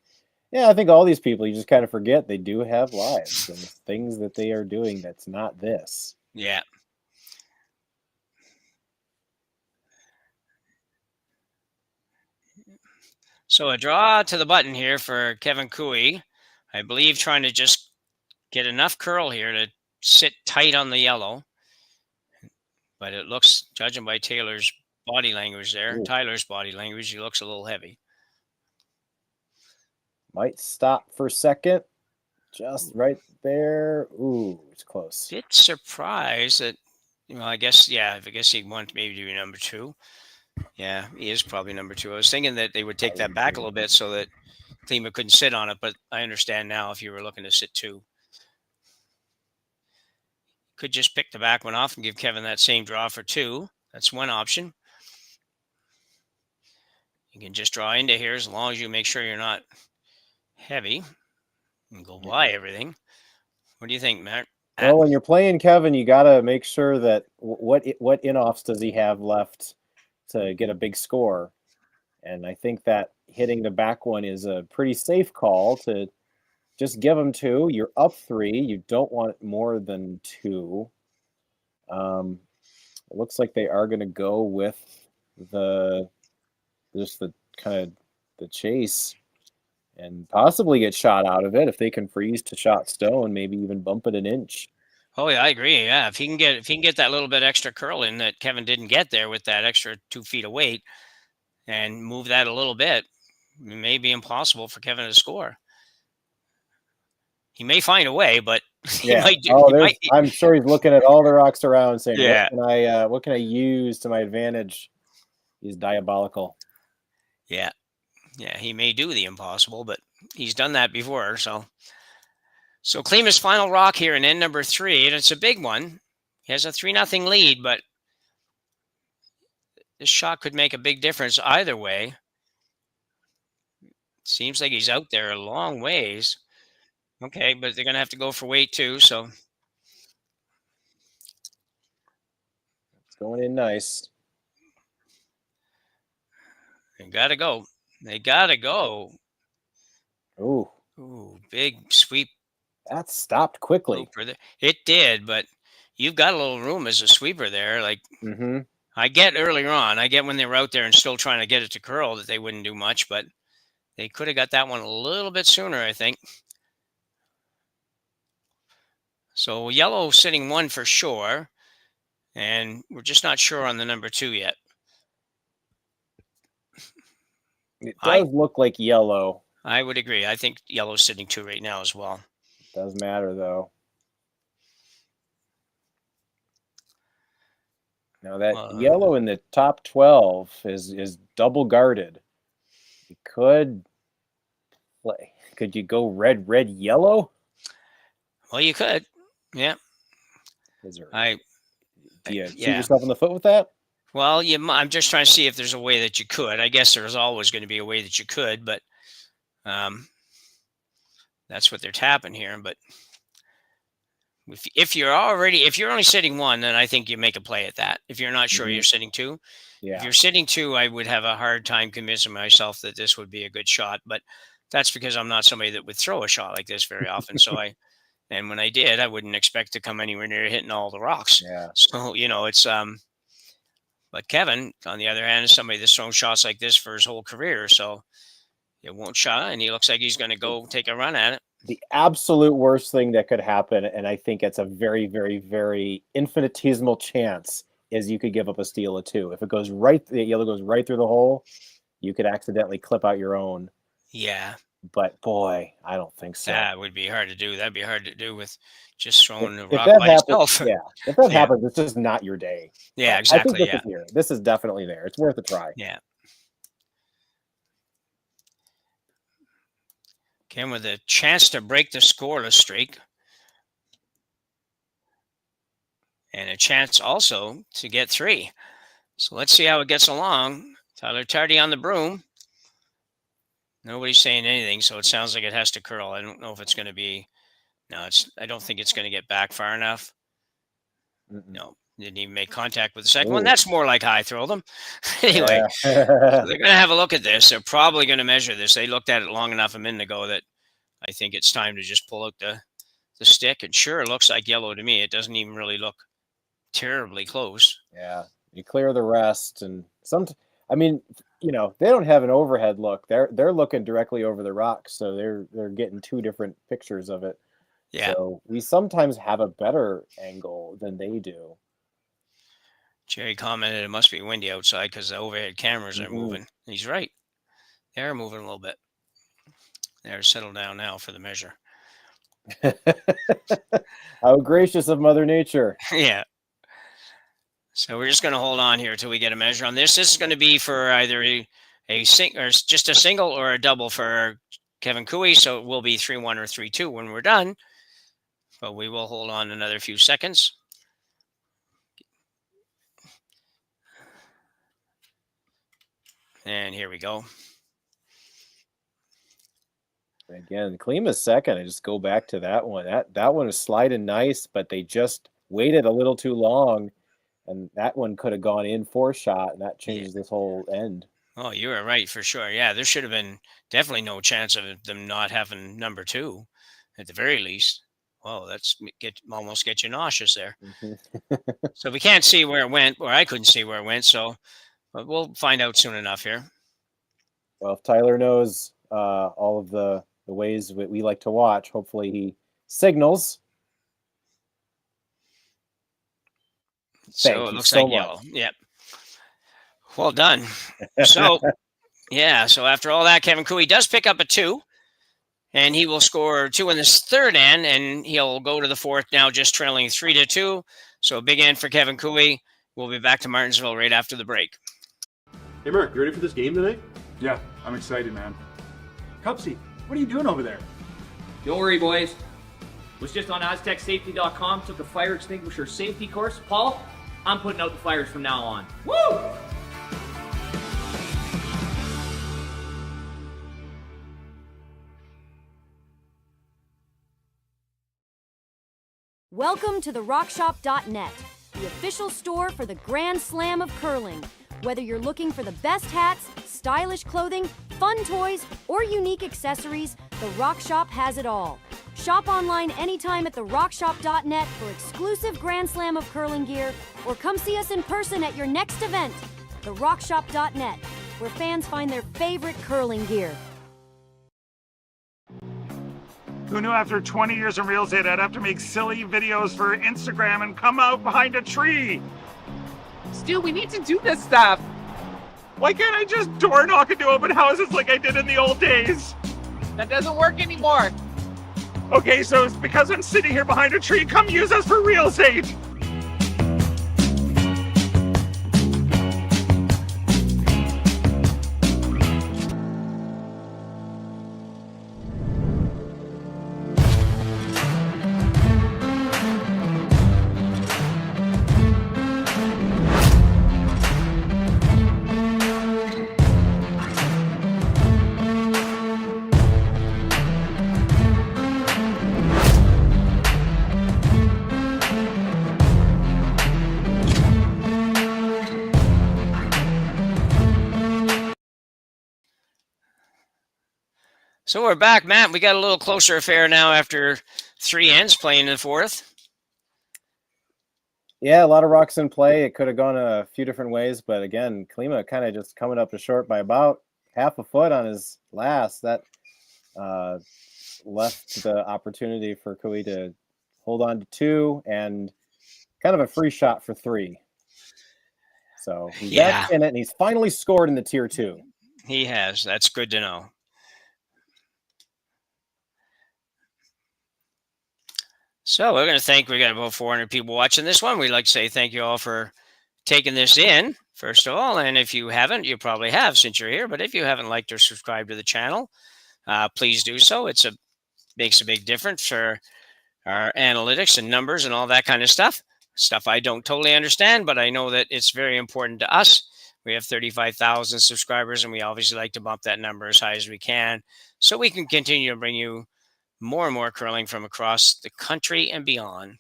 yeah, I think all these people, you just kind of forget they do have lives and things that they are doing that's not this. Yeah. So a draw to the button here for Kevin Cooey. I believe trying to just get enough curl here to sit tight on the yellow. But it looks, judging by Tyler's body language, he looks a little heavy. Might stop for second. Just right there. Ooh, it's close. Bit surprised that, I guess he'd want maybe to be number 2. Yeah, he is probably number 2. I was thinking that they would take that back a little bit so that Klima couldn't sit on it, but I understand now if you were looking to sit 2. Could just pick the back one off and give Kevin that same draw for 2. That's one option. You can just draw into here as long as you make sure you're not heavy and go by everything. What do you think, Matt? Well, when you're playing Kevin, you got to make sure that what in-offs does he have left to get a big score. And I think that hitting the back one is a pretty safe call to just give him 2. You're up 3. You don't want more than 2. It looks like they are going to go with the kind of the chase and possibly get shot out of it if they can freeze to shot stone, maybe even bump it an inch. Oh yeah, I agree. Yeah, if he can get that little bit extra curl in that Kevin didn't get there with that extra 2 feet of weight, and move that a little bit, it may be impossible for Kevin to score. He may find a way, but yeah. I'm sure he's looking at all the rocks around, saying, yeah, what can I use to my advantage? He's diabolical. Yeah. Yeah, he may do the impossible, but he's done that before. So Klima's final rock here in end number 3, and it's a big one. He has a 3-0 lead, but this shot could make a big difference either way. Seems like he's out there a long ways. Okay, but they're going to have to go for weight too, so. It's going in nice. They got to go. They got to go. Ooh, big sweep. That stopped quickly. It did, but you've got a little room as a sweeper there. Like, I get earlier on. I get when they were out there and still trying to get it to curl that they wouldn't do much, but they could have got that one a little bit sooner, I think. So yellow sitting 1 for sure, and we're just not sure on the number 2 yet. It does look like yellow. I would agree. I think yellow's sitting 2 right now as well. Does matter though. Now that yellow in the top 12 is double guarded. You could play. Could you go red, yellow? Well, you could. Yeah. Do you shoot yeah. yourself in the foot with that? Well, I'm just trying to see if there's a way that you could. I guess there's always going to be a way that you could, but that's what they're tapping here. But if you're only sitting 1, then I think you make a play at that. If you're not sure you're sitting 2, if you're sitting 2, I would have a hard time convincing myself that this would be a good shot. But that's because I'm not somebody that would throw a shot like this very often. So and when I did, I wouldn't expect to come anywhere near hitting all the rocks. Yeah. So it's but Kevin, on the other hand, is somebody that's thrown shots like this for his whole career. So it won't shot, and he looks like he's going to go take a run at it. The absolute worst thing that could happen, and I think it's a very, very, very infinitesimal chance, is you could give up a steal of 2. If it goes the yellow goes right through the hole, you could accidentally clip out your own. Yeah. But boy, I don't think so. That would be hard to do. That'd be hard to do with just throwing a rock by yourself. Yeah, if that happens, it's just not your day. Yeah, exactly. I think this is definitely there. It's worth a try. Yeah. Again, with a chance to break the scoreless streak. And a chance also to get 3. So let's see how it gets along. Tyler Tardy on the broom. Nobody's saying anything, so it sounds like it has to curl. I don't know if it's going to be. No, I don't think it's going to get back far enough. No, didn't even make contact with the second one. That's more like I throw them. Anyway, so they're going to have a look at this. They're probably going to measure this. They looked at it long enough a minute ago that I think it's time to just pull out the stick. It sure looks like yellow to me. It doesn't even really look terribly close. Yeah, you clear the rest, and they don't have an overhead look. They're looking directly over the rocks, so they're getting 2 different pictures of it. Yeah. So we sometimes have a better angle than they do. Jerry commented it must be windy outside because the overhead cameras are moving. He's right. They're moving a little bit. There, settle down now for the measure. How gracious of Mother Nature. Yeah. So we're just going to hold on here until we get a measure on this. This is going to be for either a just a single or a double for Kevin Cooey. So it will be 3-1 or 3-2 when we're done. But we will hold on another few seconds. And here we go. Again, Klima's second. I just go back to that one. That one is sliding nice, but they just waited a little too long, and that one could have gone in 4-shot, and that changes this whole end. Oh, you were right for sure. Yeah, there should have been definitely no chance of them not having number 2 at the very least. Whoa, that's almost get you nauseous there. So we can't see where it went, or I couldn't see where it went. So, but we'll find out soon enough here. Well, if Tyler knows all of the ways we like to watch, hopefully he signals. So it looks like yellow. Yep. Well done. So, yeah. So after all that, Kevin Cooey does pick up a 2. And he will score 2 in this third end, and he'll go to the fourth now, just trailing 3-2. So a big end for Kevin Cooey. We'll be back to Martensville right after the break. Hey, Mark, you ready for this game tonight? Yeah, I'm excited, man. Cupsy, what are you doing over there? Don't worry, boys. Was just on AztecSafety.com, took a fire extinguisher safety course. Paul, I'm putting out the fires from now on. Woo! Welcome to the RockShop.net, the official store for the Grand Slam of curling. Whether you're looking for the best hats, stylish clothing, fun toys, or unique accessories, the Rock Shop has it all. Shop online anytime at the RockShop.net for exclusive Grand Slam of curling gear, or come see us in person at your next event. The RockShop.net, where fans find their favorite curling gear. Who knew after 20 years in real estate I'd have to make silly videos for Instagram and come out behind a tree? Stu, we need to do this stuff. Why can't I just door knock into open houses like I did in the old days? That doesn't work anymore. Okay, so it's because I'm sitting here behind a tree. Come use us for real estate. So we're back, Matt. We got a little closer affair now after 3 ends playing in the fourth. Yeah, a lot of rocks in play. It could have gone a few different ways, but again, Klima kind of just coming up to short by about half a foot on his last. That left the opportunity for Cooey to hold on to 2 and kind of a free shot for 3. So he's back in it, and he's finally scored in the Tier 2. He has. That's good to know. So we're going to we got about 400 people watching this one. We'd like to say thank you all for taking this in, first of all. And if you haven't, you probably have since you're here. But if you haven't liked or subscribed to the channel, please do so. Makes a big difference for our analytics and numbers and all that kind of stuff. Stuff I don't totally understand, but I know that it's very important to us. We have 35,000 subscribers, and we obviously like to bump that number as high as we can so we can continue to bring you more and more curling from across the country and beyond.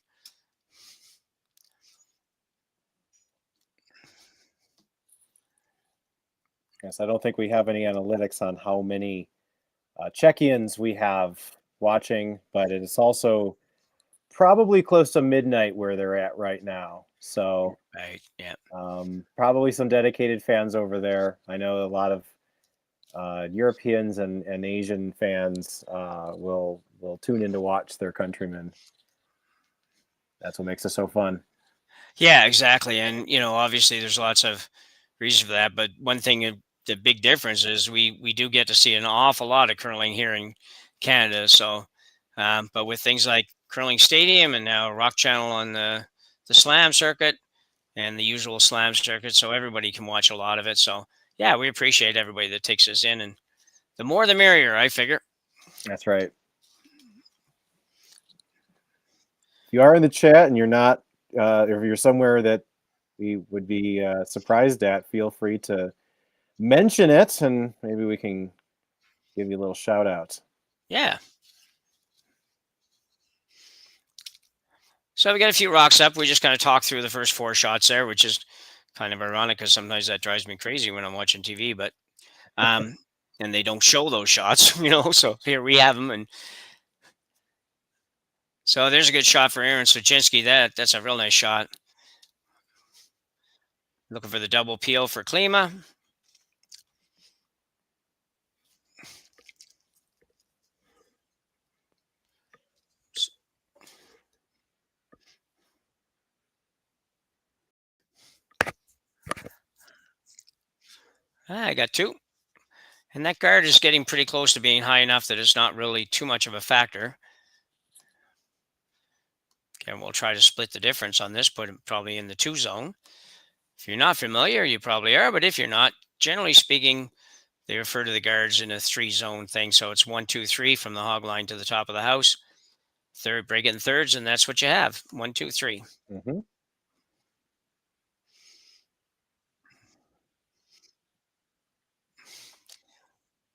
Yes, I don't think we have any analytics on how many Czechians we have watching, but it is also probably close to midnight where they're at right now. So right, yeah, probably some dedicated fans over there. I know a lot of Europeans and Asian fans will tune in to watch their countrymen. That's what makes it so fun. Yeah, exactly. And, obviously there's lots of reasons for that. But one thing the big difference is we do get to see an awful lot of curling here in Canada. So, but with things like Curling Stadium and now Rock Channel on the Slam circuit and the usual Slam circuit, so everybody can watch a lot of it. So, yeah, we appreciate everybody that takes us in, and the more the merrier, I figure. That's right. If you are in the chat and you're not, if you're somewhere that we would be surprised at, feel free to mention it, and maybe we can give you a little shout out. Yeah. So we got a few rocks up. We just kind of talked through the first 4 shots there, which is kind of ironic because sometimes that drives me crazy when I'm watching TV. But and they don't show those shots, So here we have them, and so there's a good shot for Aaron Swaczynski. That's a real nice shot. Looking for the double peel for Klima. I got 2. And that guard is getting pretty close to being high enough that it's not really too much of a factor. Okay, we'll try to split the difference on this, put it probably in the 2 zone. If you're not familiar, you probably are, but if you're not, generally speaking, they refer to the guards in a 3 zone thing. So it's 1, 2, 3 from the hog line to the top of the house. Third, break it in thirds, and that's what you have. 1, 2, 3. Mm-hmm.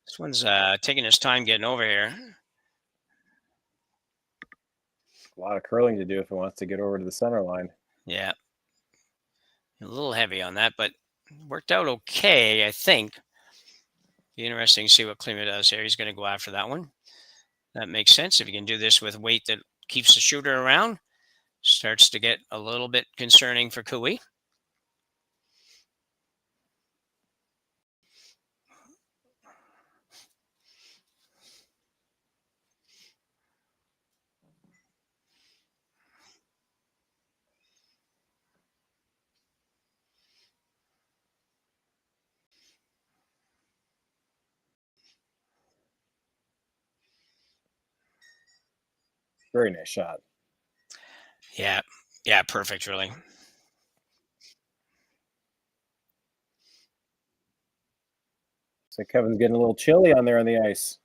This one's taking his time getting over here. A lot of curling to do if it wants to get over to the center line. Yeah. A little heavy on that, but worked out okay, I think. Be interesting to see what Klima does here. He's going to go after that one. That makes sense. If you can do this with weight that keeps the shooter around, starts to get a little bit concerning for Kui. Very nice shot. Yeah, perfect, really. So Kevin's getting a little chilly on there on the ice.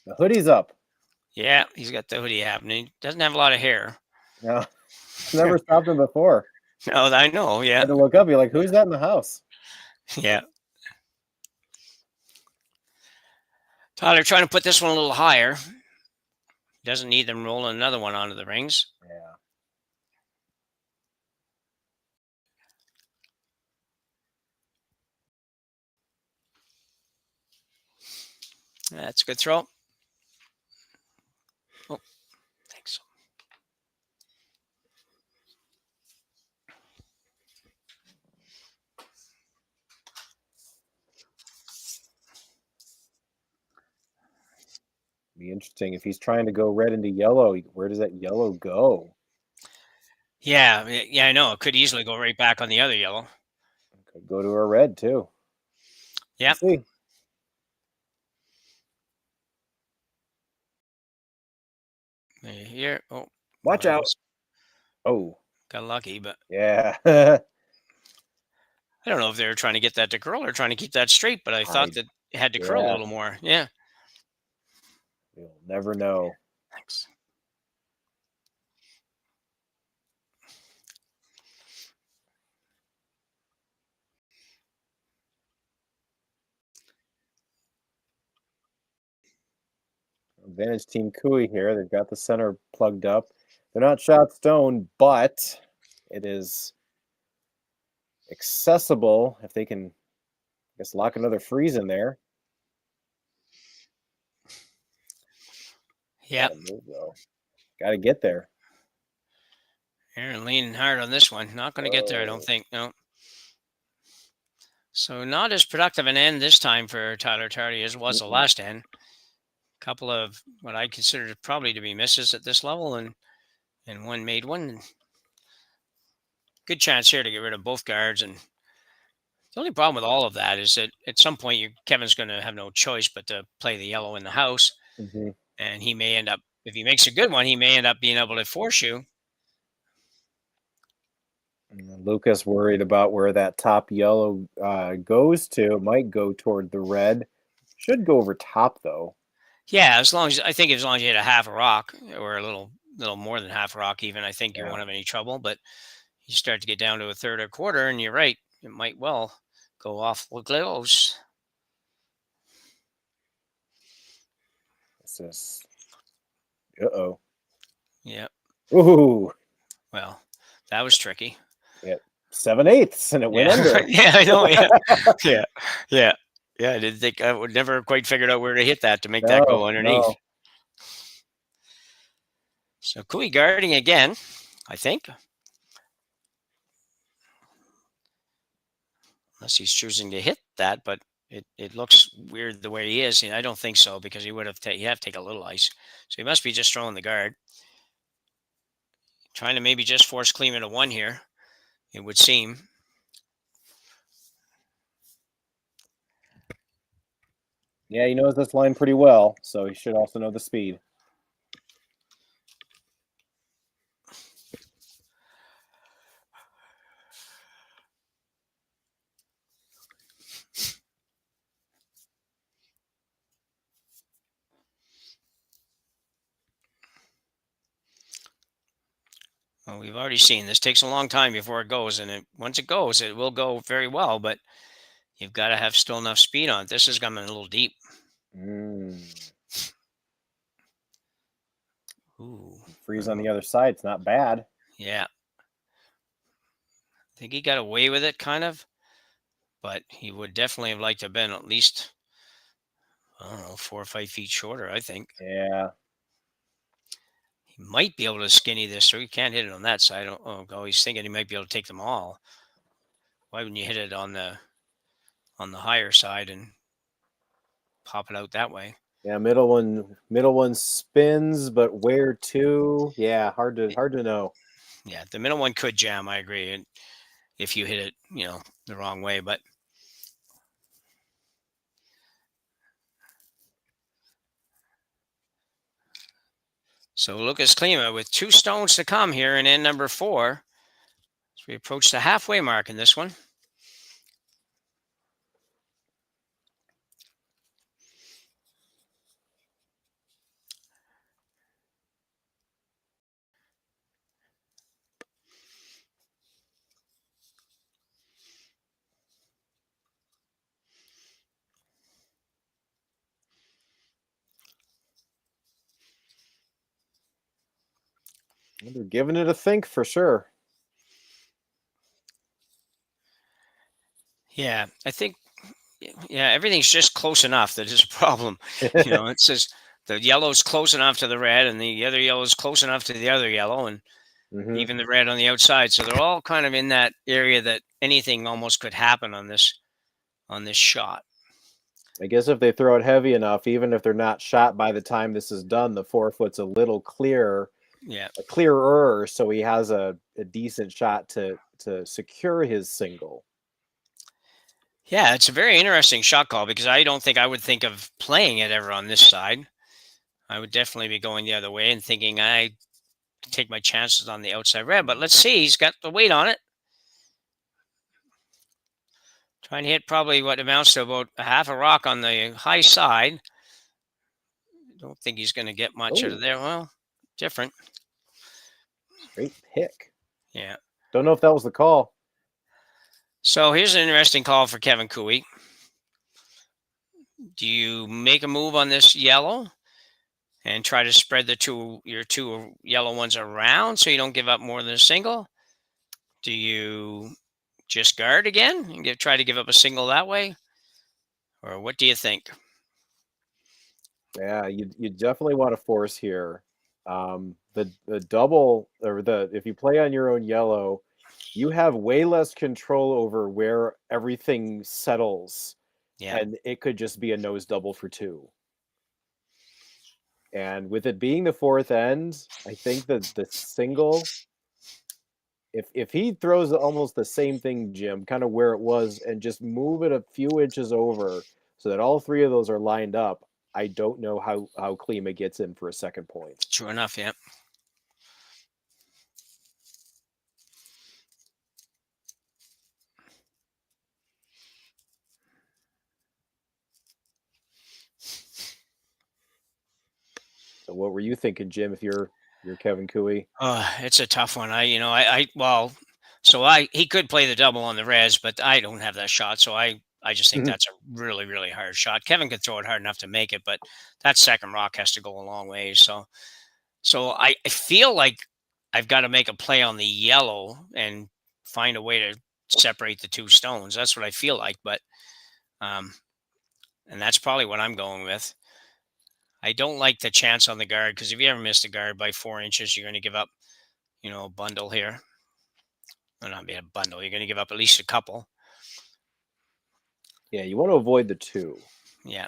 The hoodie's up. Yeah, he's got the hoodie happening. Doesn't have a lot of hair. No, never stopped him before. No, I know, yeah. I had to look up, you're like, who's that in the house? Yeah. Tyler trying to put this one a little higher. Doesn't need them rolling another one onto the rings. Yeah. That's a good throw. Oh, thanks. Be interesting if he's trying to go red into yellow. Where does that yellow go? Yeah, I know. It could easily go right back on the other yellow. Could go to a red too. Yeah. See. Here. Oh, watch out. Oh, got lucky, but yeah. I don't know if they were trying to get that to curl or trying to keep that straight, but I thought that it had to curl a little more. Yeah. You'll never know. Thanks. Advantage Team Kui here. They've got the center plugged up. They're not shot stone, but it is accessible if they can, I guess, lock another freeze in there. Yeah. Got to get there. Aaron leaning hard on this one. Not going to get there, I don't think. No. So not as productive an end this time for Tyler Tardy as was the last end. Couple of what I consider probably to be misses at this level, and one made one. Good chance here to get rid of both guards and The only problem with all of that is that at some point Kevin's going to have no choice but to play the yellow in the house, Mhm. and he may end up, if he makes a good one, he may end up being able to force you. Lucas worried about where that top yellow goes to. It might go toward the red. Should go over top though. Yeah, as long as you hit a half a rock or a little more than half a rock, even, I think you won't have any trouble. But you start to get down to a third or quarter, and you're right, it might well go off the close. This is. Uh-oh. Yep. Ooh. Well, that was tricky. Yeah. 7/8, and it went under. Yeah, I know. Yeah. I didn't think I would never quite figured out where to hit that to make that go underneath. No. So Kui guarding again, I think. Unless he's choosing to hit that, but it looks weird the way he is. And I don't think so, because he would have he'd have to take a little ice. So he must be just throwing the guard. Trying to maybe just force Klima to one here, it would seem. Yeah, he knows this line pretty well, so he should also know the speed. Well, we've already seen this takes a long time before it goes, and once it goes, it will go very well, but you've got to have still enough speed on it. This is coming a little deep. Ooh. Freeze on the other side. It's not bad. Yeah. I think he got away with it, kind of, but he would definitely have liked to have been at least, I don't know, 4 or 5 feet shorter, I think. Yeah. He might be able to skinny this, so he can't hit it on that side. Oh, he's thinking he might be able to take them all. Why wouldn't you hit it on the higher side and pop it out that way? Yeah, middle one spins, but where to? Yeah, hard to know. Yeah, the middle one could jam, I agree, and if you hit it, the wrong way, but so Lukas Klima with 2 stones to come here in end number 4 as we approach the halfway mark in this one. They're giving it a think for sure. Yeah, I think, everything's just close enough that it's a problem. It says the yellow's close enough to the red, and the other yellow is close enough to the other yellow, and even the red on the outside. So they're all kind of in that area that anything almost could happen on this shot. I guess if they throw it heavy enough, even if they're not shot by the time this is done, the 4-foot's a little clearer. Yeah, clearer, so he has a decent shot to secure his single. Yeah, it's a very interesting shot call, because I don't think I would think of playing it ever on this side. I would definitely be going the other way and thinking I take my chances on the outside red. But let's see, he's got the weight on it. Trying to hit probably what amounts to about a half a rock on the high side. Don't think he's going to get much out of there. Well, different. Great pick. Yeah. Don't know if that was the call. So here's an interesting call for Kevin Kui. Do you make a move on this yellow and try to spread your two yellow ones around so you don't give up more than a single? Do you just guard again and try to give up a single that way? Or what do you think? Yeah, you definitely want to force here. The double, or if you play on your own yellow, you have way less control over where everything settles. Yeah. And it could just be a nose double for 2. And with it being the 4th end, I think that the single If he throws almost the same thing, Jim, kind of where it was, and just move it a few inches over so that all three of those are lined up, I don't know how Klima gets in for a second point. True enough, yeah. So what were you thinking, Jim, if you're Kevin Cooey? It's a tough one. He could play the double on the res, but I don't have that shot. So I just think that's a really, really hard shot. Kevin could throw it hard enough to make it, but that second rock has to go a long way. So I feel like I've got to make a play on the yellow and find a way to separate the two stones. That's what I feel like, but and that's probably what I'm going with. I don't like the chance on the guard, because if you ever miss the guard by 4 inches, you're going to give up, a bundle here. Well, not be a bundle. You're going to give up at least a couple. Yeah, you want to avoid the 2. Yeah.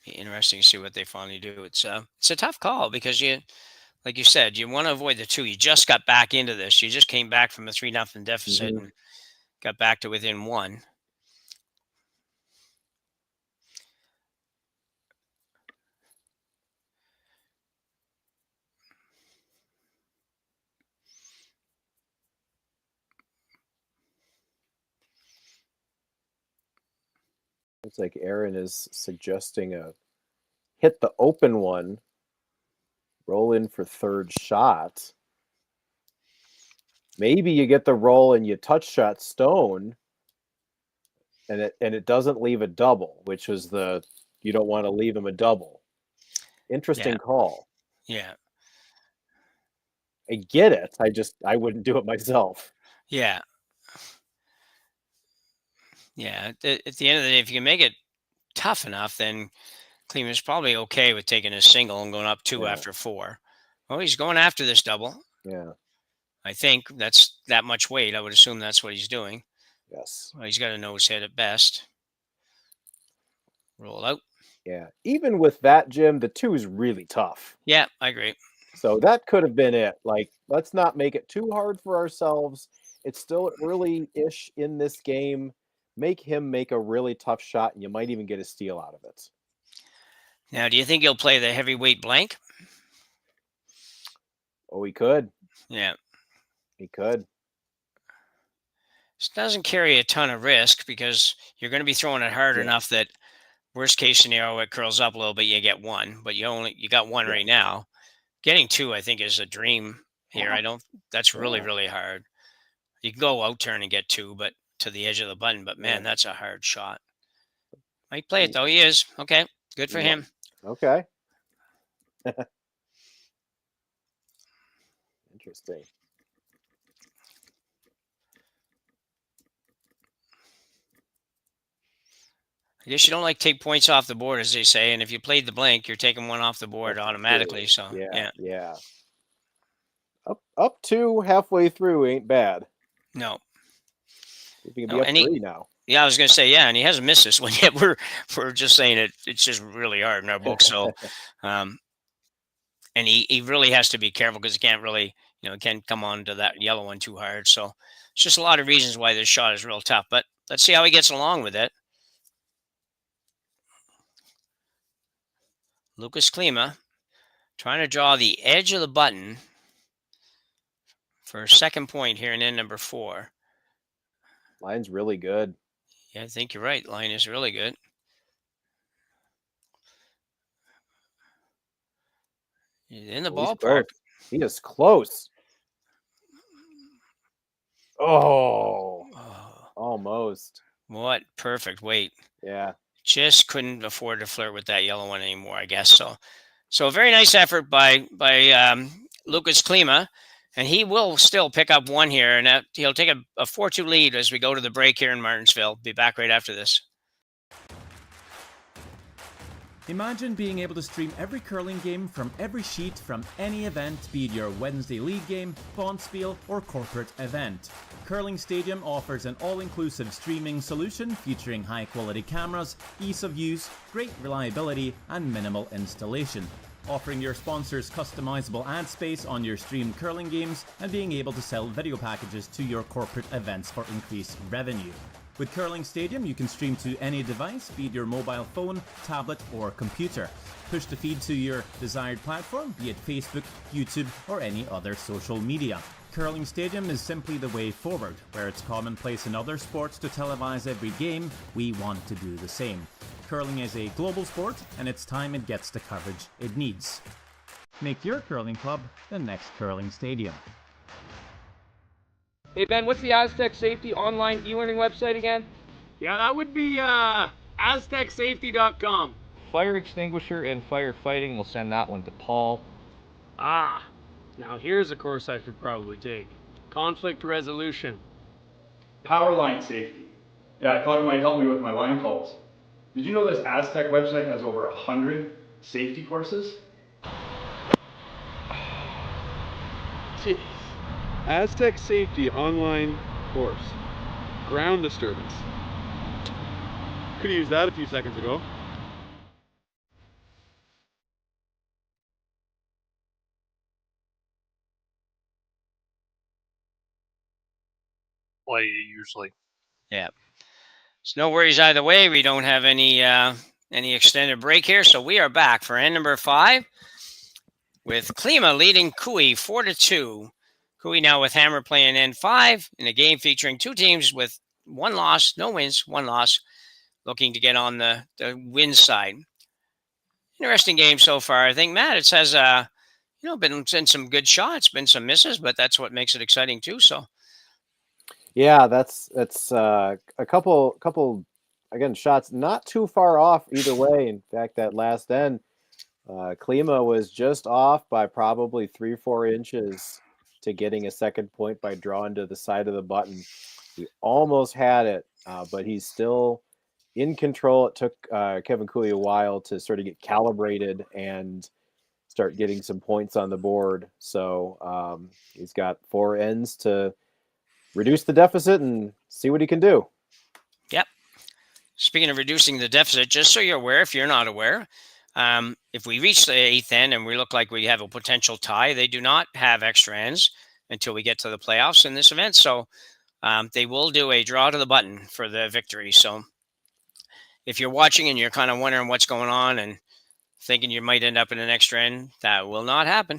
Be interesting to see what they finally do. It's a tough call, because like you said, you want to avoid the 2. You just got back into this. You just came back from a 3-0 deficit and got back to within 1. Looks like Aaron is suggesting hit the open one, roll in for third shot. Maybe you get the roll and you touch shot stone, and it doesn't leave a double, which was you don't want to leave him a double. Interesting call. Yeah. I get it. I wouldn't do it myself. Yeah. Yeah. At the end of the day, if you can make it tough enough, then Klima's probably okay with taking a single and going up 2 after 4. Well, he's going after this double. Yeah. I think that's that much weight. I would assume that's what he's doing. Yes. Well, he's got a nose hit at best. Roll out. Yeah. Even with that, Jim, the 2 is really tough. Yeah, I agree. So that could have been it. Like, let's not make it too hard for ourselves. It's still early-ish in this game. Make him make a really tough shot, and you might even get a steal out of it. Now, do you think he'll play the heavyweight blank? Oh, he could. Yeah. He could. This doesn't carry a ton of risk, because you're going to be throwing it hard enough that worst case scenario, it curls up a little bit, you get 1, but you got 1 right now. Getting 2, I think, is a dream here. That's really, really hard. You can go out turn and get 2, but to the edge of the button, but man, that's a hard shot. Might play it though. He is. Okay. Good for him. Okay. Interesting. I guess you don't take points off the board, as they say, and if you played the blank, you're taking 1 off the board automatically. So yeah. Up 2 halfway through ain't bad. No. You can be up 3 now. Yeah, I was going to say, and he hasn't missed this one yet. We're just saying it's just really hard in our book. So, and he really has to be careful, because he can't really, can't come on to that yellow one too hard. So it's just a lot of reasons why this shot is real tough. But let's see how he gets along with it. Lukas Klima trying to draw the edge of the button for a second point here in end number 4. Line's really good. Yeah, I think you're right. Line is really good. He's in the ballpark. He is close. Oh, almost. What perfect weight. Yeah. Just couldn't afford to flirt with that yellow one anymore, I guess. So a very nice effort by Lukas Klima, and he will still pick up 1 here, and he'll take a 4-2 lead as we go to the break here in Martensville. Be back right after this. Imagine being able to stream every curling game from every sheet from any event, be it your Wednesday league game, bonspiel, or corporate event. Curling Stadium offers an all-inclusive streaming solution featuring high-quality cameras, ease of use, great reliability, and minimal installation. Offering your sponsors customizable ad space on your streamed curling games and being able to sell video packages to your corporate events for increased revenue. With Curling Stadium, you can stream to any device, be it your mobile phone, tablet, or computer. Push the feed to your desired platform, be it Facebook, YouTube, or any other social media. Curling Stadium is simply the way forward. Where it's commonplace in other sports to televise every game, we want to do the same. Curling is a global sport, and it's time it gets the coverage it needs. Make your curling club the next Curling Stadium. Hey Ben, what's the Aztec Safety online e-learning website again? Yeah, that would be aztecsafety.com. Fire extinguisher and firefighting, we'll send that one to Paul. Ah, now here's a course I should probably take. Conflict resolution. Power line safety. Yeah, I thought it might help me with my line calls. Did you know this Aztec website has over 100 safety courses? Jeez. Aztec Safety online course. Ground disturbance. Could have used that a few seconds ago. Play usually. Yeah. So no worries either way. We don't have any extended break here, so we are back for end number 5 with Klima leading Kui 4-2. Kui now with Hammer playing N5 in a game featuring two teams with one loss, no wins, one loss, looking to get on the win side. Interesting game so far. I think, Matt, it says, been some good shots, been some misses, but that's what makes it exciting too. So, yeah, that's a couple again shots not too far off either way. In fact, that last end, Klima was just off by probably 3 or 4 inches to getting a second point by drawing to the side of the button. He almost had it, but he's still in control. It took Kevin Cooley a while to sort of get calibrated and start getting some points on the board. So he's got 4 ends to reduce the deficit and see what he can do. Yep. Speaking of reducing the deficit, just so you're aware, if you're not aware, if we reach the 8th end and we look like we have a potential tie, they do not have extra ends until we get to the playoffs in this event. So they will do a draw to the button for the victory. So if you're watching and you're kind of wondering what's going on and thinking you might end up in an extra end, that will not happen.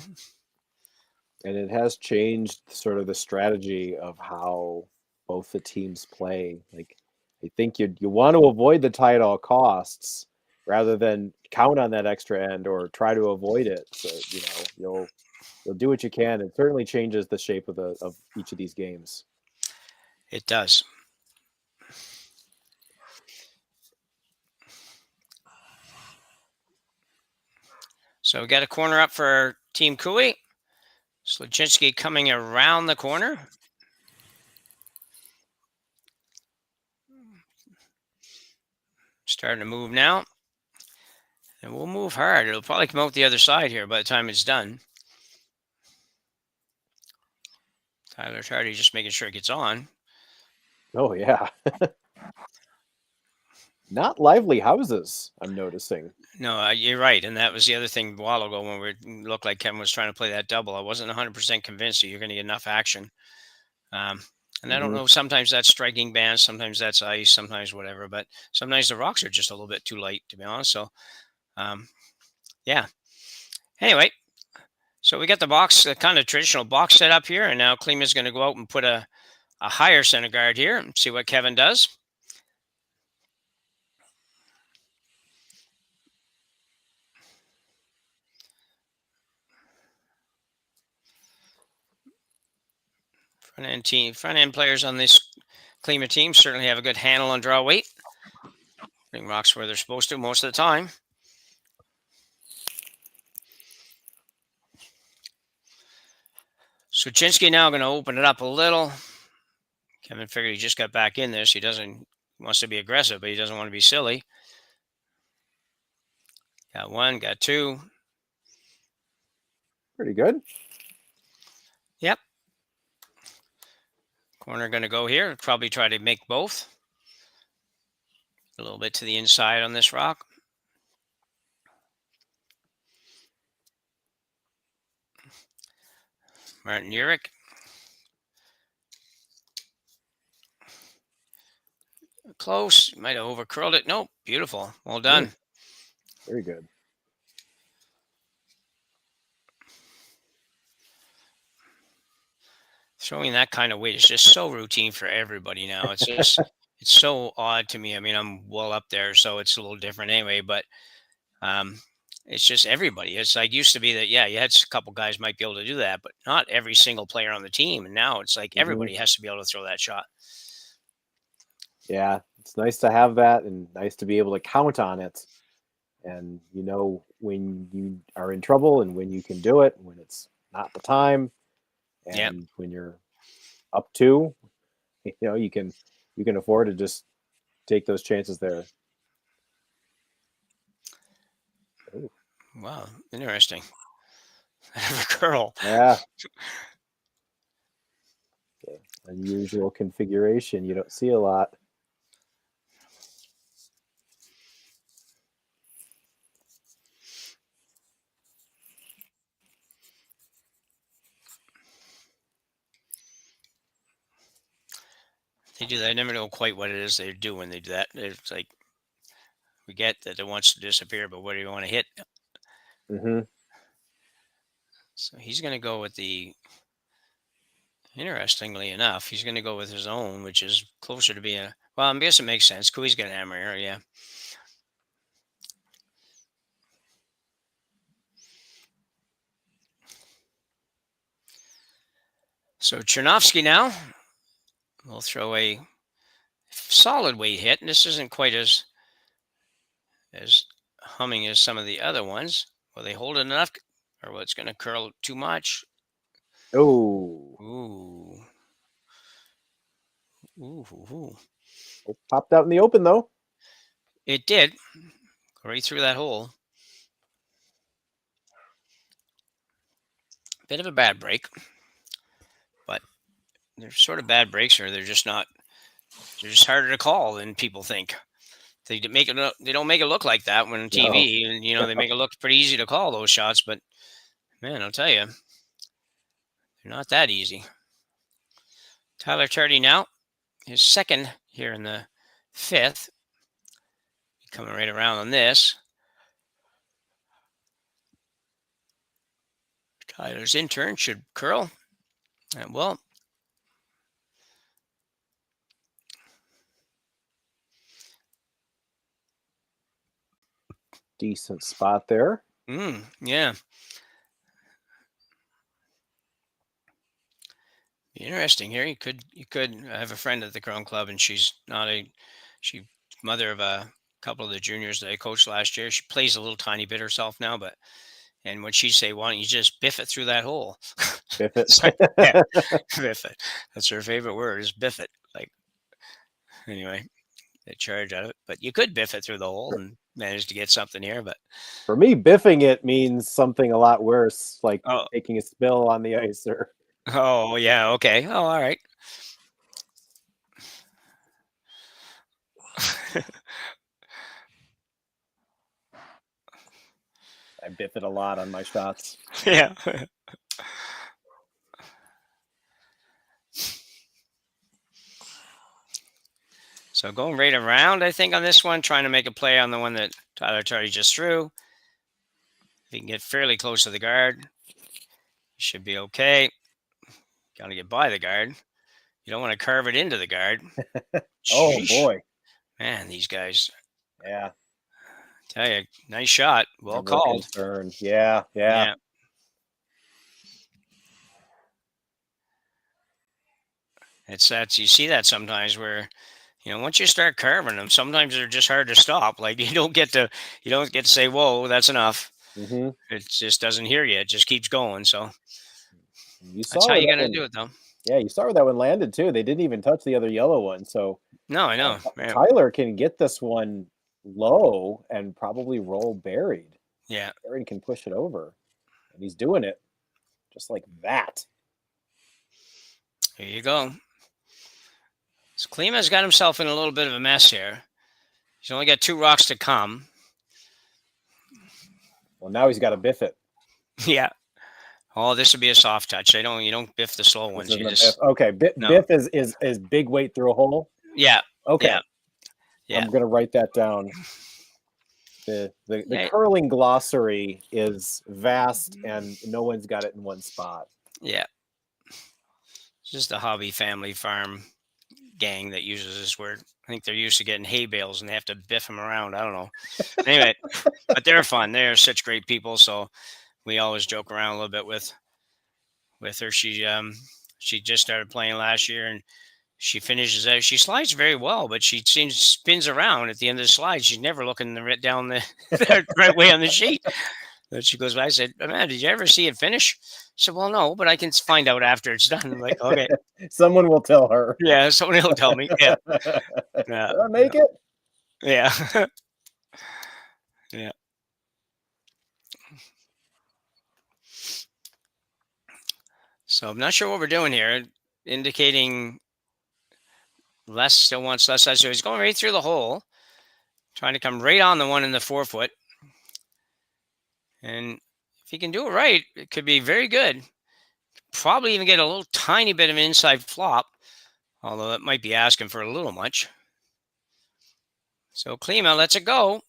And it has changed sort of the strategy of how both the teams play. Like, I think you want to avoid the tie at all costs rather than count on that extra end or try to avoid it. So, you'll do what you can. It certainly changes the shape of each of these games. It does. So we got a corner up for Team Kui. Slajinski coming around the corner. Starting to move now. And we'll move hard. It'll probably come out the other side here by the time it's done. Tyler Tardy just making sure it gets on. Oh, yeah. Not lively houses, I'm noticing. No, you're right. And that was the other thing a while ago when we looked like Kevin was trying to play that double. I wasn't 100% convinced that you're going to get enough action. And I don't know, sometimes that's striking bands, sometimes that's ice, sometimes whatever. But sometimes the rocks are just a little bit too light, to be honest. So, yeah. Anyway, so we got the box, the kind of traditional box set up here. And now Klima's going to go out and put a higher center guard here and see what Kevin does. Front end players on this Klima team certainly have a good handle on draw weight. Bring rocks where they're supposed to most of the time. Suchinski now going to open it up a little. Kevin figured he just got back in this. He wants to be aggressive, but he doesn't want to be silly. Got one, got two. Pretty good. Yep. Corner going to go here. Probably try to make both. A little bit to the inside on this rock. Martin Urich. Close. Might have overcurled it. Nope. Beautiful. Well done. Very good. Throwing that kind of weight is just so routine for everybody now. It's just it's so odd to me. I mean, I'm well up there, so it's a little different anyway. But it's just everybody. It's like used to be that, yeah, you had a couple guys might be able to do that, but not every single player on the team. And now it's like everybody has to be able to throw that shot. Yeah, it's nice to have that and nice to be able to count on it. And you know when you are in trouble and when you can do it, when it's not the time, and when you're up two, you know, you can afford to just take those chances there. Ooh. Wow, interesting. Curl. Yeah. Okay. Unusual configuration. You don't see a lot. They do that. I never know quite what it is they do when they do that. It's like we get that it wants to disappear, but what do you want to hit? So he's going to go with the. Interestingly enough, he's going to go with his own, which is closer to being a. Well, I guess it makes sense. Cooey's got an hammer here, yeah. So Chernovsky now will throw a solid weight hit, and this isn't quite as humming as some of the other ones. Will they hold it enough, or will it's going to curl too much? Oh. Ooh. Ooh. It popped out in the open, though. It did. Right through that hole. Bit of a bad break. But they're sort of bad breaks, or they're just not. They're just harder to call than people think. They don't make it look like that when on TV, and you know they make it look pretty easy to call those shots. But man, I'll tell you, they're not that easy. Tyler Tardy now, his second here in the fifth, coming right around on this. Tyler's intern should curl, and well. Decent spot there. Yeah. Interesting here. You could have a friend at the curling club, and she's mother of a couple of the juniors that I coached last year. She plays a little tiny bit herself now, and when she'd say, "Why don't you just biff it through that hole?" Biff it. Yeah, biff it. That's her favorite word, is biff it. Like, anyway, they charge out of it, but you could biff it through the hole and manage to get something here. But for me, biffing it means something a lot worse, like taking a spill on the ice or. Oh, yeah. Okay. Oh, all right. I biff it a lot on my shots. Yeah. So going right around, I think, on this one, trying to make a play on the one that Tyler Tardy just threw. If he can get fairly close to the guard, he should be okay. Got to get by the guard. You don't want to carve it into the guard. Oh, boy. Man, these guys. Yeah. Tell you, nice shot. Well called. Yeah. It's that you see that sometimes where, once you start carving them, sometimes they're just hard to stop. Like you don't get to say, "Whoa, that's enough." It just doesn't hear you. It just keeps going. So that's how you got to do it, though. Yeah, you saw where that one landed too. They didn't even touch the other yellow one. So no, I know. Tyler can get this one low and probably roll buried. Yeah. Aaron can push it over. And he's doing it just like that. There you go. So Klima's got himself in a little bit of a mess here. He's only got 2 rocks to come. Well, now he's got to biff it. Yeah. Oh, this would be a soft touch. You don't biff the slow ones. You just okay. Biff is big weight through a hole. Yeah. Okay. Yeah. I'm gonna write that down. The curling glossary is vast, and no one's got it in one spot. Yeah. It's just a hobby family farm gang that uses this word. I think they're used to getting hay bales and they have to biff them around. I don't know. Anyway, but they're fun. They're such great people. So we always joke around a little bit with her. She just started playing last year and she finishes out. She slides very well, but she spins around at the end of the slide. She's never looking down the right way on the sheet. But she goes, I said, man, did you ever see it finish? She said, well, no, but I can find out after it's done. I'm like, okay. Someone will tell her. Yeah, someone will tell me. Yeah. Did I make it? Yeah. Yeah. So I'm not sure what we're doing here, indicating still wants less side. So he's going right through the hole, trying to come right on the one in the 4-foot. And if he can do it right, it could be very good. Probably even get a little tiny bit of an inside flop, although that might be asking for a little much. So Klima lets it go.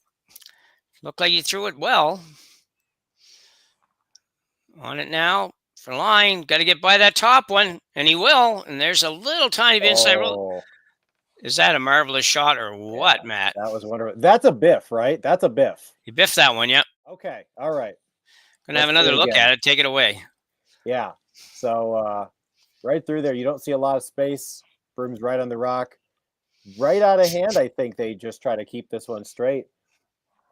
Looked like he threw it well. On it now for line. Got to get by that top one, and he will. And there's a little tiny bit inside roll. Is that a marvelous shot or what, yeah, Matt? That was wonderful. That's a biff, right? That's a biff. You biffed that one, yep. Okay, all right. Gonna have another look at it. Take it away. Yeah. So right through there, you don't see a lot of space. Broom's right on the rock. Right out of hand, I think they just try to keep this one straight.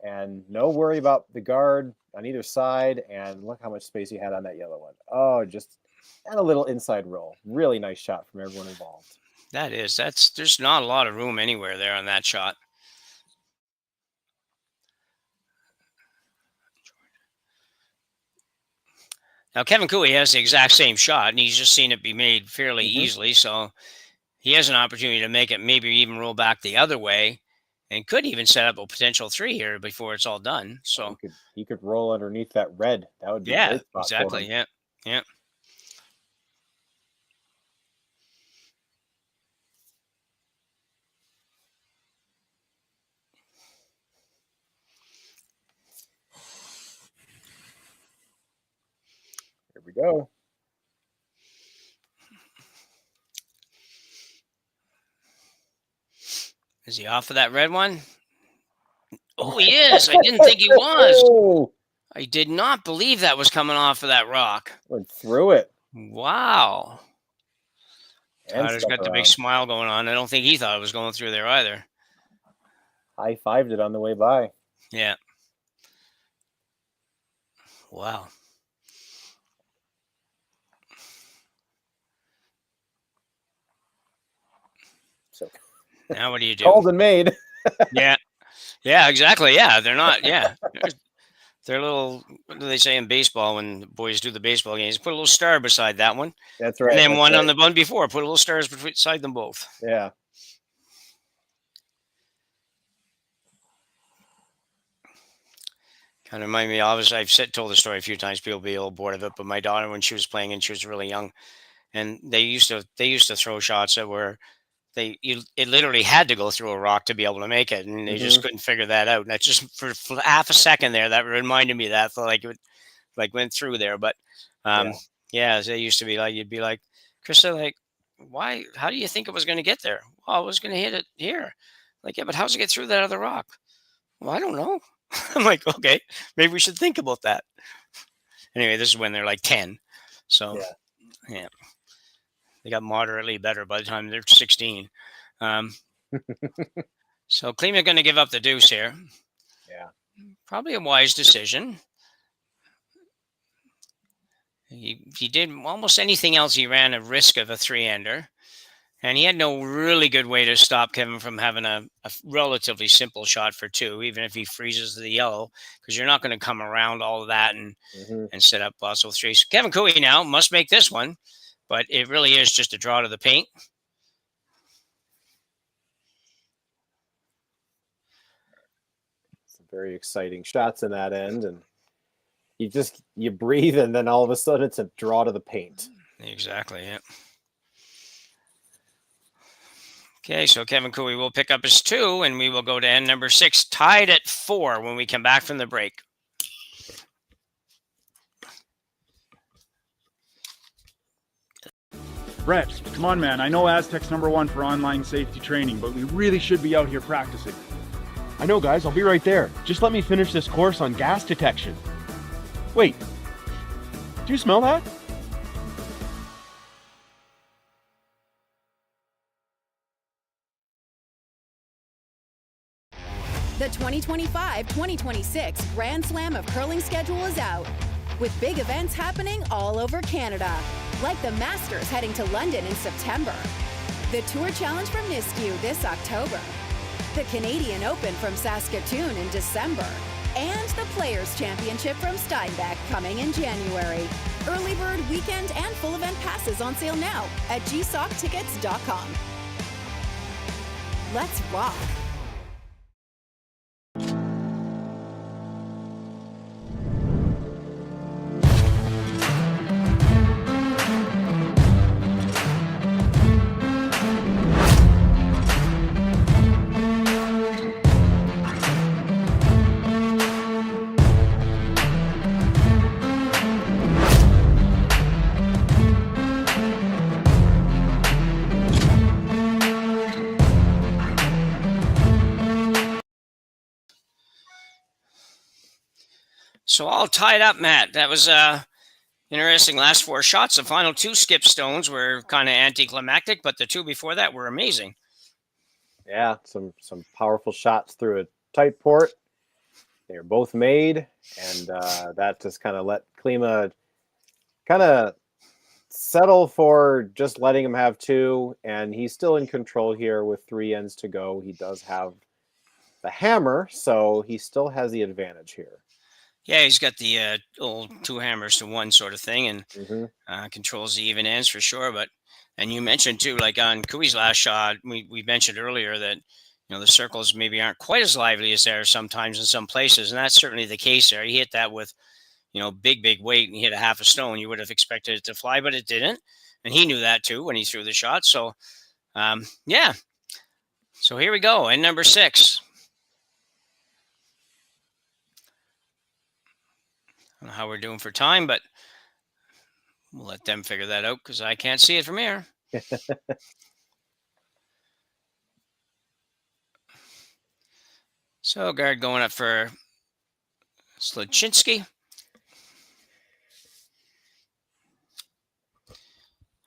And no worry about the guard on either side. And look how much space he had on that yellow one. Oh, just and a little inside roll. Really nice shot from everyone involved. There's not a lot of room anywhere there on that shot. Now, Kevin Cooey has the exact same shot, and he's just seen it be made fairly easily. So he has an opportunity to make it, maybe even roll back the other way, and could even set up a potential 3 here before it's all done. So he could roll underneath that red. That would be a great spot exactly. For him. Yeah. Here we go. Is he off of that red one? Oh, he is. I didn't think he was. I did not believe that was coming off of that rock. Went through it. Wow. Tyler's got the big smile going on. I don't think he thought it was going through there either. High-fived it on the way by. Yeah. Wow. So now what do you do? Called and made. Yeah. Yeah, exactly. Yeah, they're not. Yeah. They're little, what do they say in baseball when the boys do the baseball games? Put a little star beside that one. That's right. And then one on the one before. Put a little stars beside them both. Yeah. Kind of remind me, obviously, I've told the story a few times. People be a little bored of it, but my daughter, when she was playing and she was really young, and they used to throw shots that were it literally had to go through a rock to be able to make it, and they just couldn't figure that out. And that's just for half a second there that reminded me of that, so like it went through there. But yeah, they used to be like, you'd be like, Krista, like, why? How do you think it was going to get there? Well, I was going to hit it here. Like, yeah, but how's it get through that other rock? Well, I don't know. I'm like, okay, maybe we should think about that. Anyway, this is when they're like 10. So, yeah. They got moderately better by the time they're 16. So Klima going to give up the deuce here. Yeah. Probably a wise decision. He did almost anything else. He ran a risk of a 3-ender. And he had no really good way to stop Kevin from having a relatively simple shot for 2, even if he freezes the yellow, because you're not going to come around all of that and set up possible 3. So Kevin Cooey now must make this one, but it really is just a draw to the paint. Some very exciting shots in that end, and you breathe, and then all of a sudden it's a draw to the paint. Exactly, yeah. Okay, so Kevin Cooey will pick up his 2, and we will go to end number 6, tied at 4 when we come back from the break. Brett, come on, man. I know Aztec's #1 for online safety training, but we really should be out here practicing. I know, guys. I'll be right there. Just let me finish this course on gas detection. Wait. Do you smell that? The 2025-2026 Grand Slam of Curling schedule is out, with big events happening all over Canada, like the Masters heading to London in September, the Tour Challenge from Nisku this October, the Canadian Open from Saskatchewan in December, and the Players' Championship from Steinbeck coming in January. Early bird weekend and full event passes on sale now at gsocktickets.com. Let's rock! So all tied up, Matt. That was interesting. Last 4 shots. The final 2 skip stones were kind of anticlimactic, but the 2 before that were amazing. Yeah, some powerful shots through a tight port. They were both made, and that just kind of let Klima kind of settle for just letting him have 2, and he's still in control here with 3 ends to go. He does have the hammer, so he still has the advantage here. Yeah, he's got the old 2 hammers to 1 sort of thing, and controls the even ends for sure. And you mentioned too, like on Cooey's last shot, we mentioned earlier that the circles maybe aren't quite as lively as they are sometimes in some places, and that's certainly the case there. He hit that with big weight, and he hit a half a stone. You would have expected it to fly, but it didn't, and he knew that too when he threw the shot. So, yeah. So here we go, and number 6. I don't know how we're doing for time, but we'll let them figure that out because I can't see it from here. So guard going up for Sluchinski.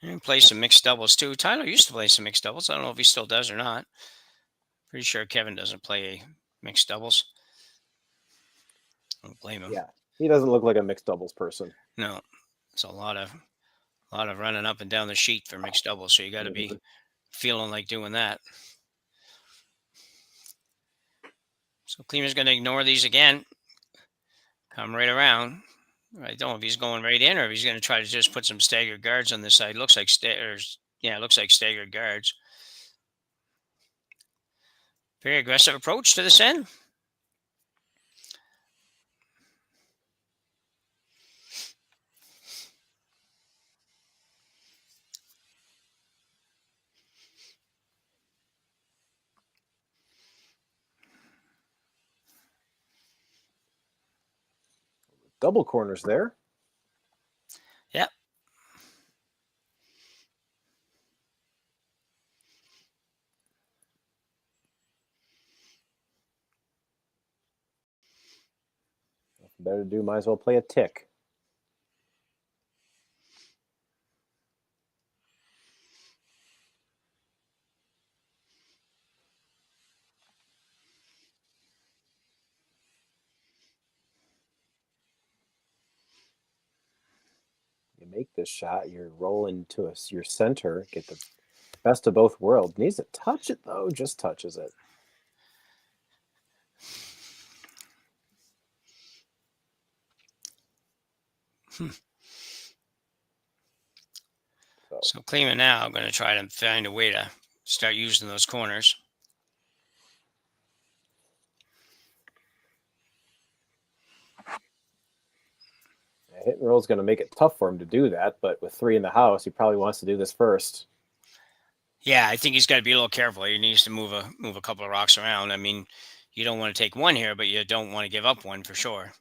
And play some mixed doubles too. Tyler used to play some mixed doubles. I don't know if he still does or not. Pretty sure Kevin doesn't play mixed doubles. I don't blame him. Yeah, he doesn't look like a mixed doubles person. No, it's a lot of running up and down the sheet for mixed doubles. So you got to be feeling like doing that. So Klima's going to ignore these again. Come right around. I don't know if he's going right in or if he's going to try to just put some staggered guards on this side. Looks like it looks like staggered guards. Very aggressive approach to this end. Double corners there. Yep. Better to do, might as well play a tick. You make this shot, you're rolling to your center, get the best of both worlds. Needs to touch it, though. Just touches it. So Klima now going to try to find a way to start using those corners. Hit and roll is going to make it tough for him to do that, but with 3 in the house, he probably wants to do this first. Yeah, I think he's got to be a little careful. He needs to move a couple of rocks around. I mean, you don't want to take one here, but you don't want to give up one for sure.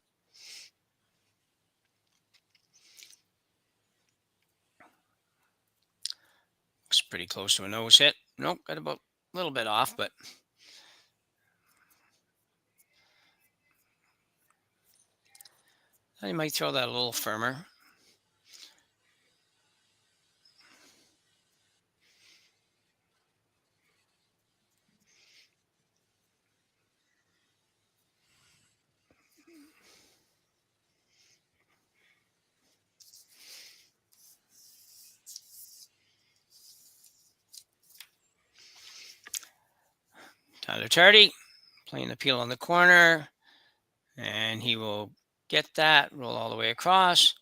Looks pretty close to a nose hit. Nope, got about a little bit off, but he might throw that a little firmer. Tyler Tardy playing the peel on the corner, and he will get that, roll all the way across.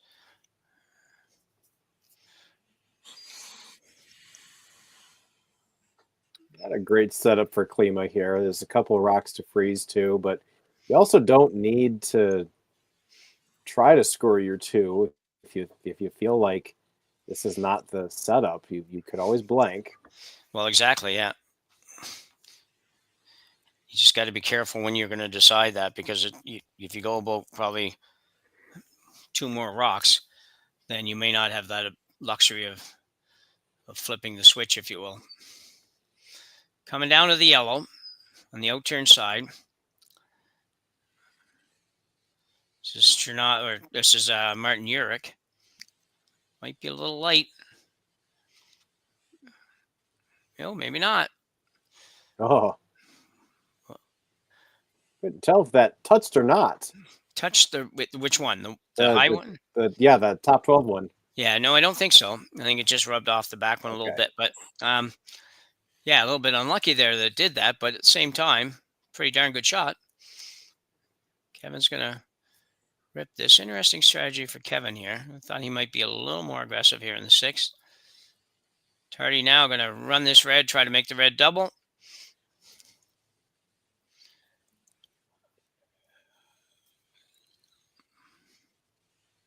Not a great setup for Klima here. There's a couple of rocks to freeze too, but you also don't need to try to score your 2 if you feel like this is not the setup. You could always blank. Well, exactly, yeah. You just got to be careful when you're going to decide that, because if you go about probably 2 more rocks, then you may not have that luxury of flipping the switch, if you will. Coming down to the yellow on the outturn side. This is Martin Urich. Might be a little light. No, maybe not. Oh. Couldn't tell if that touched or not. Touched which one? The high one? The top 12 one. Yeah, no, I don't think so. I think it just rubbed off the back one a little bit. But yeah, a little bit unlucky there that it did that. But at the same time, pretty darn good shot. Kevin's going to rip this. Interesting strategy for Kevin here. I thought he might be a little more aggressive here in the 6th. Tardy now going to run this red, try to make the red double.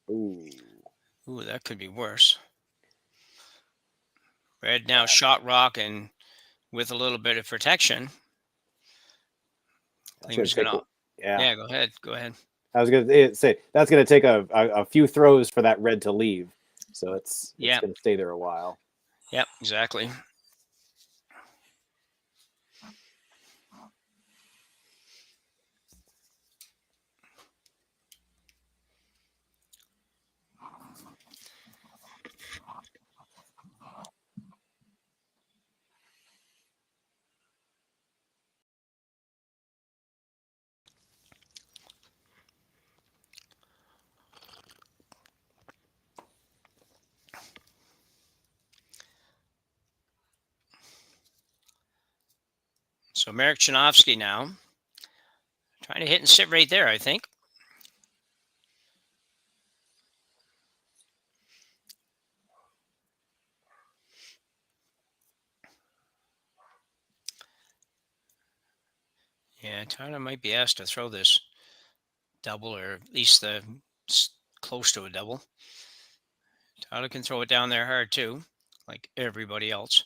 Ooh, that could be worse. Red now shot rock and with a little bit of protection. Yeah, go ahead. I was going to say that's going to take a few throws for that red to leave, so it's going to stay there a while. Yep, exactly. So Marek Chinovsky now trying to hit and sit right there, I think. Yeah, Tyler might be asked to throw this double, or at least close to a double. Tyler can throw it down there hard too, like everybody else.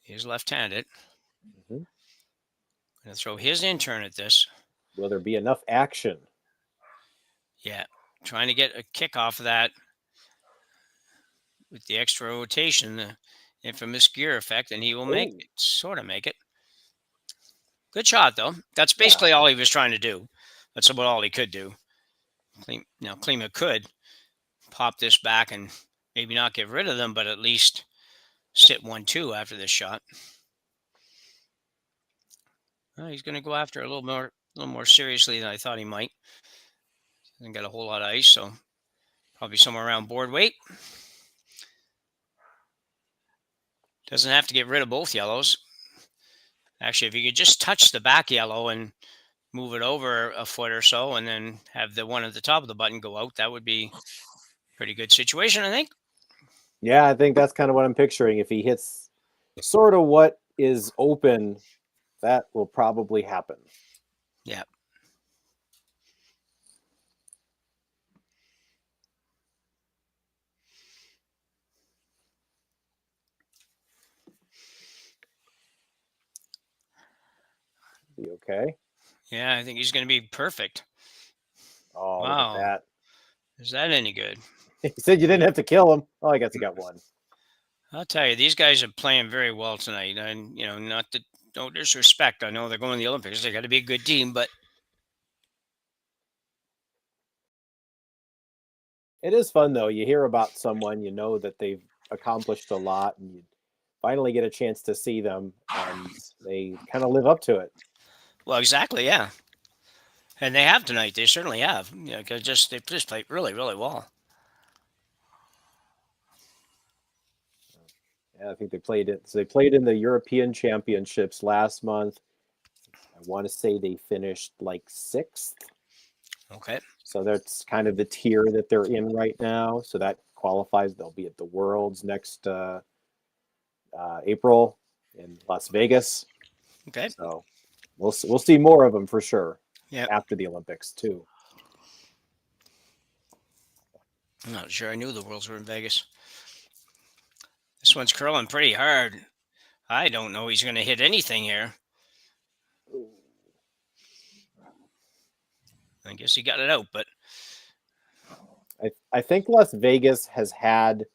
He's left-handed. Mm-hmm. Going to throw his in-turn at this. Will there be enough action? Yeah, trying to get a kick off of that with the extra rotation, the infamous gear effect, and he will make it. Good shot, though. That's basically all he was trying to do. That's about all he could do. Now, Klima could pop this back and maybe not get rid of them, but at least sit 1-2 after this shot. Well, he's going to go after it a little more seriously than I thought he might. Hasn't got a whole lot of ice, so probably somewhere around board weight. Doesn't have to get rid of both yellows. Actually, if you could just touch the back yellow and move it over a foot or so and then have the one at the top of the button go out, that would be a pretty good situation, I think. Yeah, I think that's kind of what I'm picturing. If he hits sort of what is open, that will probably happen. Yeah. Be okay? Yeah, I think he's going to be perfect. Oh, wow. Look at that. Is that any good? He said you didn't have to kill him. Oh, I guess he got one. I'll tell you, these guys are playing very well tonight. And, no disrespect. I know they're going to the Olympics. They got to be a good team, but it is fun, though. You hear about someone, you know that they've accomplished a lot, and you finally get a chance to see them, and they kind of live up to it. Well, exactly, yeah. And they have tonight. They certainly have. They just played really, really well. Yeah, I think they played it. So they played in the European Championships last month. I want to say they finished like 6th. Okay. So that's kind of the tier that they're in right now. So that qualifies. They'll be at the Worlds next April in Las Vegas. Okay. So we'll see more of them for sure. Yeah. After the Olympics too. I'm not sure I knew the Worlds were in Vegas. This one's curling pretty hard. I don't know he's going to hit anything here. I guess he got it out, but I think Las Vegas has had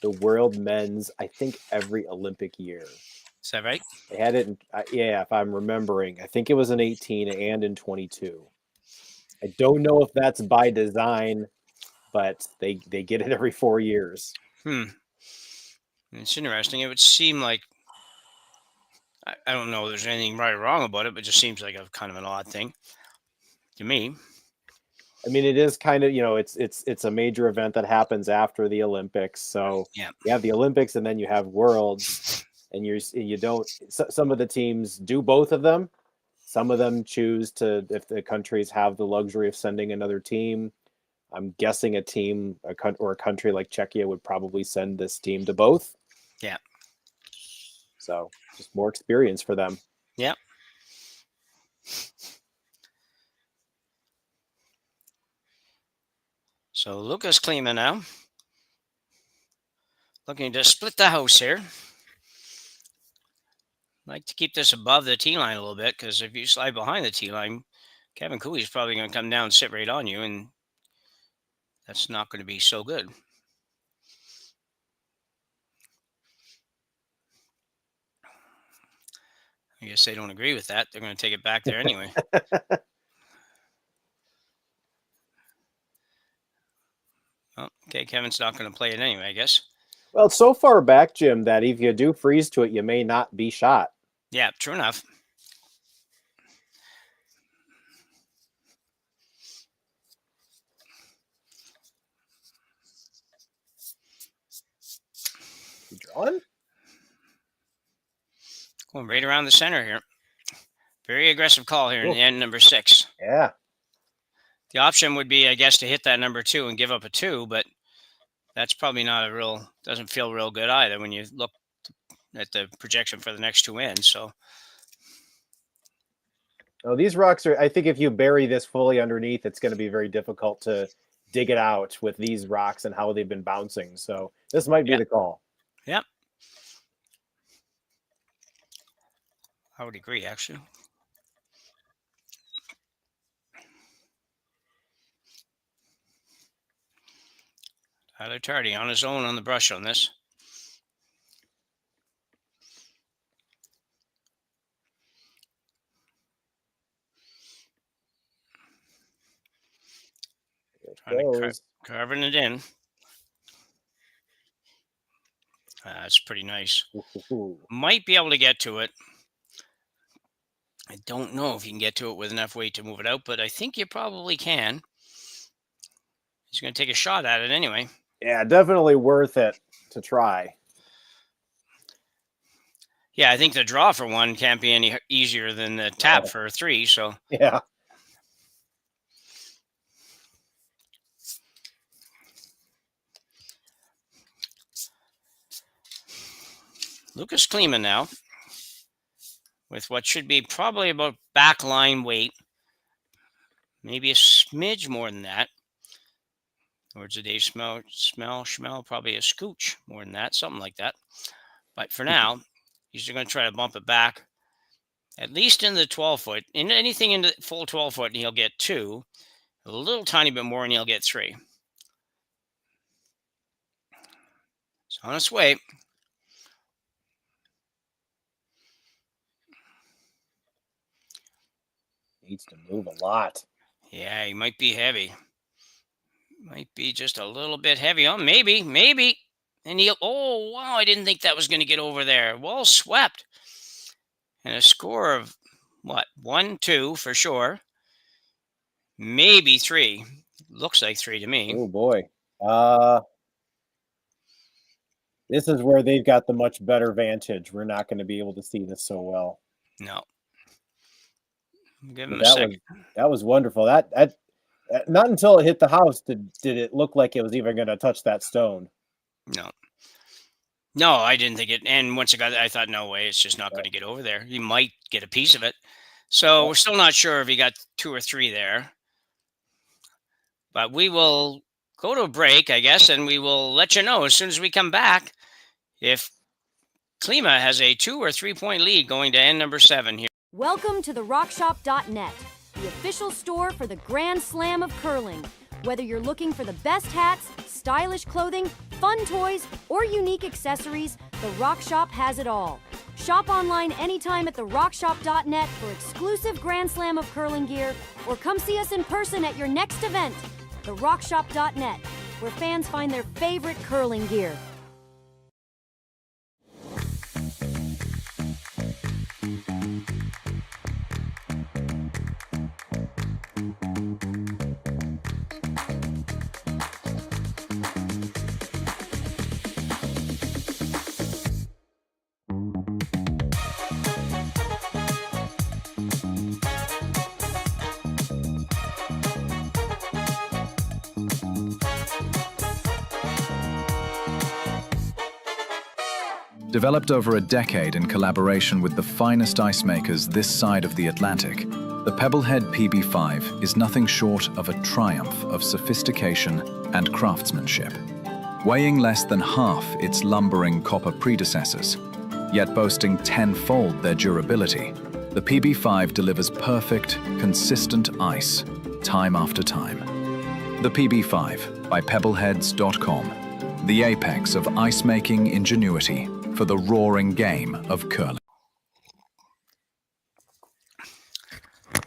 the world men's, I think, every Olympic year. Is that right? They had it in, if I'm remembering. I think it was in 18 and in 22. I don't know if that's by design, but they get it every 4 years. It's interesting. It would seem like, I don't know if there's anything right or wrong about it, but it just seems like a kind of an odd thing to me. I mean, it is kind of, it's a major event that happens after the Olympics. So yeah. You have the Olympics and then you have Worlds. And you don't. Some of the teams do both of them. Some of them choose to, if the countries have the luxury of sending another team. I'm guessing a country like Czechia would probably send this team to both. Yeah. So just more experience for them. Yeah. So Lukas Klima now looking to split the house here. Like to keep this above the tee line a little bit, because if you slide behind the tee line, Kevin Cooley's probably going to come down and sit right on you, and that's not going to be so good. I guess they don't agree with that. They're going to take it back there anyway. Oh, okay, Kevin's not going to play it anyway, I guess. Well, it's so far back, Jim, that if you do freeze to it, you may not be shot. Yeah, true enough. You drawing? Going right around the center here. Very aggressive call here in the end, number 6. Yeah. The option would be, I guess, to hit that number 2 and give up a 2, but that's probably not doesn't feel real good either when you look at the projection for the next 2 ends. So, oh, these rocks I think if you bury this fully underneath, it's going to be very difficult to dig it out with these rocks and how they've been bouncing. So this might be the call. Yep. I would agree, actually. Tyler Tardy on his own on the brush on this. Carving it in. That's pretty nice. Might be able to get to it. I don't know if you can get to it with enough weight to move it out, but I think you probably can. He's going to take a shot at it anyway. Yeah, definitely worth it to try. Yeah, I think the draw for 1 can't be any easier than the tap for 3. So Yeah. Lukas Klima now with what should be probably about backline weight. Maybe a smidge more than that. Towards the Dave Schmell, probably a scooch more than that, something like that. But for now, he's going to try to bump it back at least in the 12-foot. In anything in the full 12-foot, and he'll get 2. A little tiny bit more, and he'll get 3. It's on its way. Needs to move a lot. Yeah, he might be heavy. Might be just a little bit heavy. Oh, maybe. And he'll, oh, wow, I didn't think that was going to get over there. Well swept. And a score of, what, 1, 2 for sure. Maybe 3. Looks like 3 to me. Oh, boy. This is where they've got the much better vantage. We're not going to be able to see this so well. No. Give him a second. That was wonderful. That not until it hit the house did it look like it was even going to touch that stone. No, I didn't think it. And once it got, I thought, no way, it's just not going to get over there. He might get a piece of it. So we're still not sure if he got 2 or 3 there. But we will go to a break, I guess, and we will let you know as soon as we come back if Klima has a 2 or 3 point lead going to end number 7 here. Welcome to the RockShop.net, the official store for the Grand Slam of curling. Whether you're looking for the best hats, stylish clothing, fun toys, or unique accessories, the Rock Shop has it all. Shop online anytime at therockshop.net for exclusive Grand Slam of curling gear, or come see us in person at your next event. Therockshop.net, where fans find their favorite curling gear. Developed over a decade in collaboration with the finest ice makers this side of the Atlantic, the Pebblehead PB5 is nothing short of a triumph of sophistication and craftsmanship. Weighing less than half its lumbering copper predecessors, yet boasting tenfold their durability, the PB5 delivers perfect, consistent ice, time after time. The PB5 by Pebbleheads.com, the apex of ice-making ingenuity for the roaring game of curling.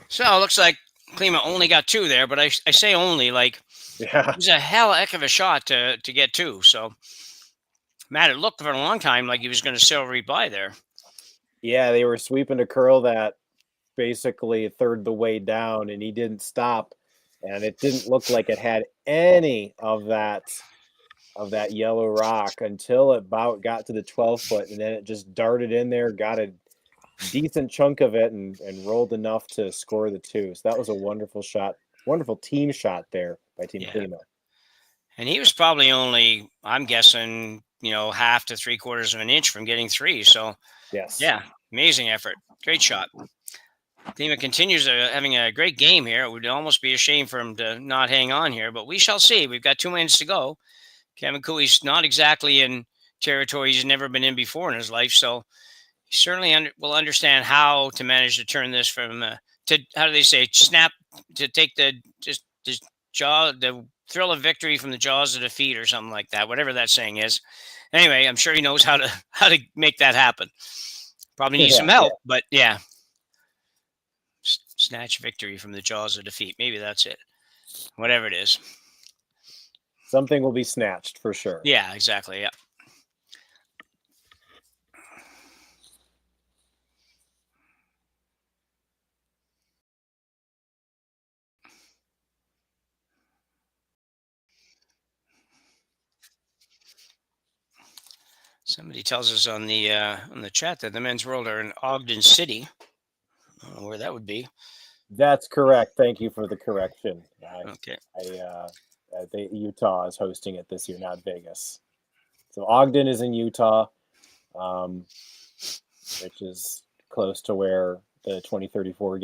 So it looks like Klima only got 2 there, but I say only, like, it was a heck of a shot to get 2. So, Matt, it looked for a long time like he was going to sail right by there. Yeah, they were sweeping a curl that basically third the way down, and he didn't stop. And it didn't look like it had any of that yellow rock until it about got to the 12-foot, and then it just darted in there, got a decent chunk of it, and rolled enough to score the 2. So that was a wonderful shot, wonderful team shot there by Team Klima. And he was probably only, I'm guessing, half to 3/4 of an inch from getting 3. So, yes, yeah, amazing effort, great shot. Klima continues having a great game here. It would almost be a shame for him to not hang on here, but we shall see. We've got 2 minutes to go. Kevin Cooey's not exactly in territory he's never been in before in his life, so he certainly will understand how to manage to turn this from to, how do they say, snap, to take the thrill of victory from the jaws of defeat or something like that, whatever that saying is. Anyway, I'm sure he knows how to make that happen. Probably needs some help, but yeah. Snatch victory from the jaws of defeat. Maybe that's it. Whatever it is. Something will be snatched for sure. Yeah, exactly. Yeah. Somebody tells us on the chat that the Men's World are in Ogden City. I don't know where that would be. That's correct. Thank you for the correction. Okay. Utah is hosting it this year, not Vegas. So Ogden is in Utah, which is close to where the 2034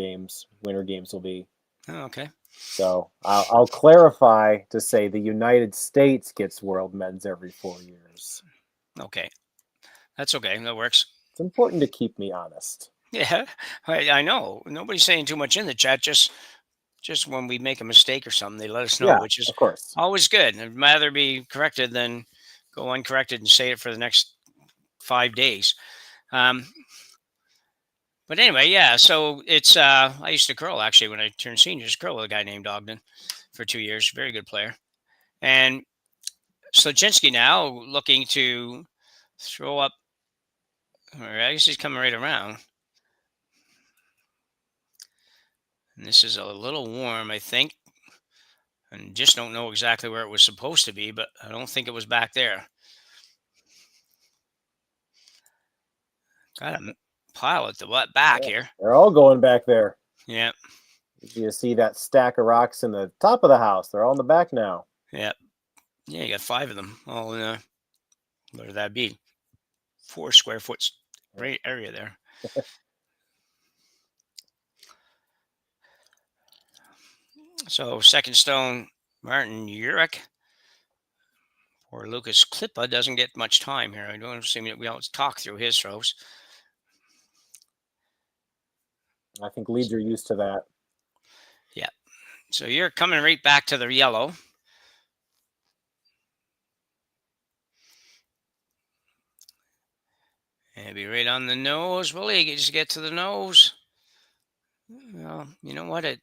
Winter Games will be. Oh, okay. So I'll clarify to say the United States gets World Men's every 4 years. Okay. That's okay. That works. It's important to keep me honest. Yeah, I know. Nobody's saying too much in the chat. Just when we make a mistake or something, they let us know, Yeah, which is of course always good. I'd rather be corrected than go uncorrected and say it for the next 5 days. But anyway, yeah. So it's I used to curl actually when I turned senior. Just curl with a guy named Ogden for 2 years. Very good player. And Slachinski now looking to throw up. I guess he's coming right around. And this is a little warm, I think. And just don't know exactly where it was supposed to be, but I don't think it was back there. Got a pile at the back here. They're all going back there. Yeah. You see that stack of rocks in the top of the house. They're all in the back now. Yeah. Yeah, you got 5 of them all in what would that be? 4 square foot area there. So second stone, Martin Urich or Lukas Klima doesn't get much time here. I don't assume that we always talk through his throws. I think Leeds are used to that. Yeah. So you're coming right back to the yellow. Maybe right on the nose. Will he just get to the nose? Well, you know what? It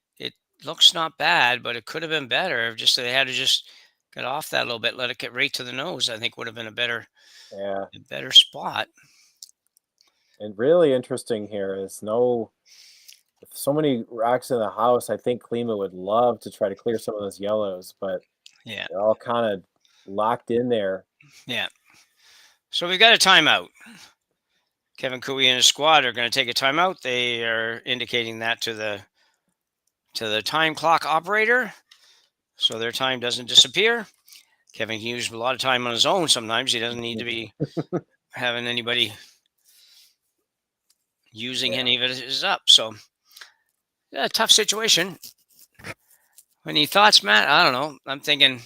looks not bad, but it could have been better. Just they had to just get off that a little bit, let it get right to the nose. I think would have been a better spot. And really interesting here is with so many rocks in the house. I think Klima would love to try to clear some of those yellows, but yeah, they're all kind of locked in there. Yeah. So we've got a timeout. Kevin Cooey and his squad are going to take a timeout. They are indicating that to the time clock operator, so their time doesn't disappear. Kevin can use a lot of time on his own sometimes. He doesn't need to be having anybody using any of it up. So, yeah, tough situation. Any thoughts, Matt? I don't know. I'm thinking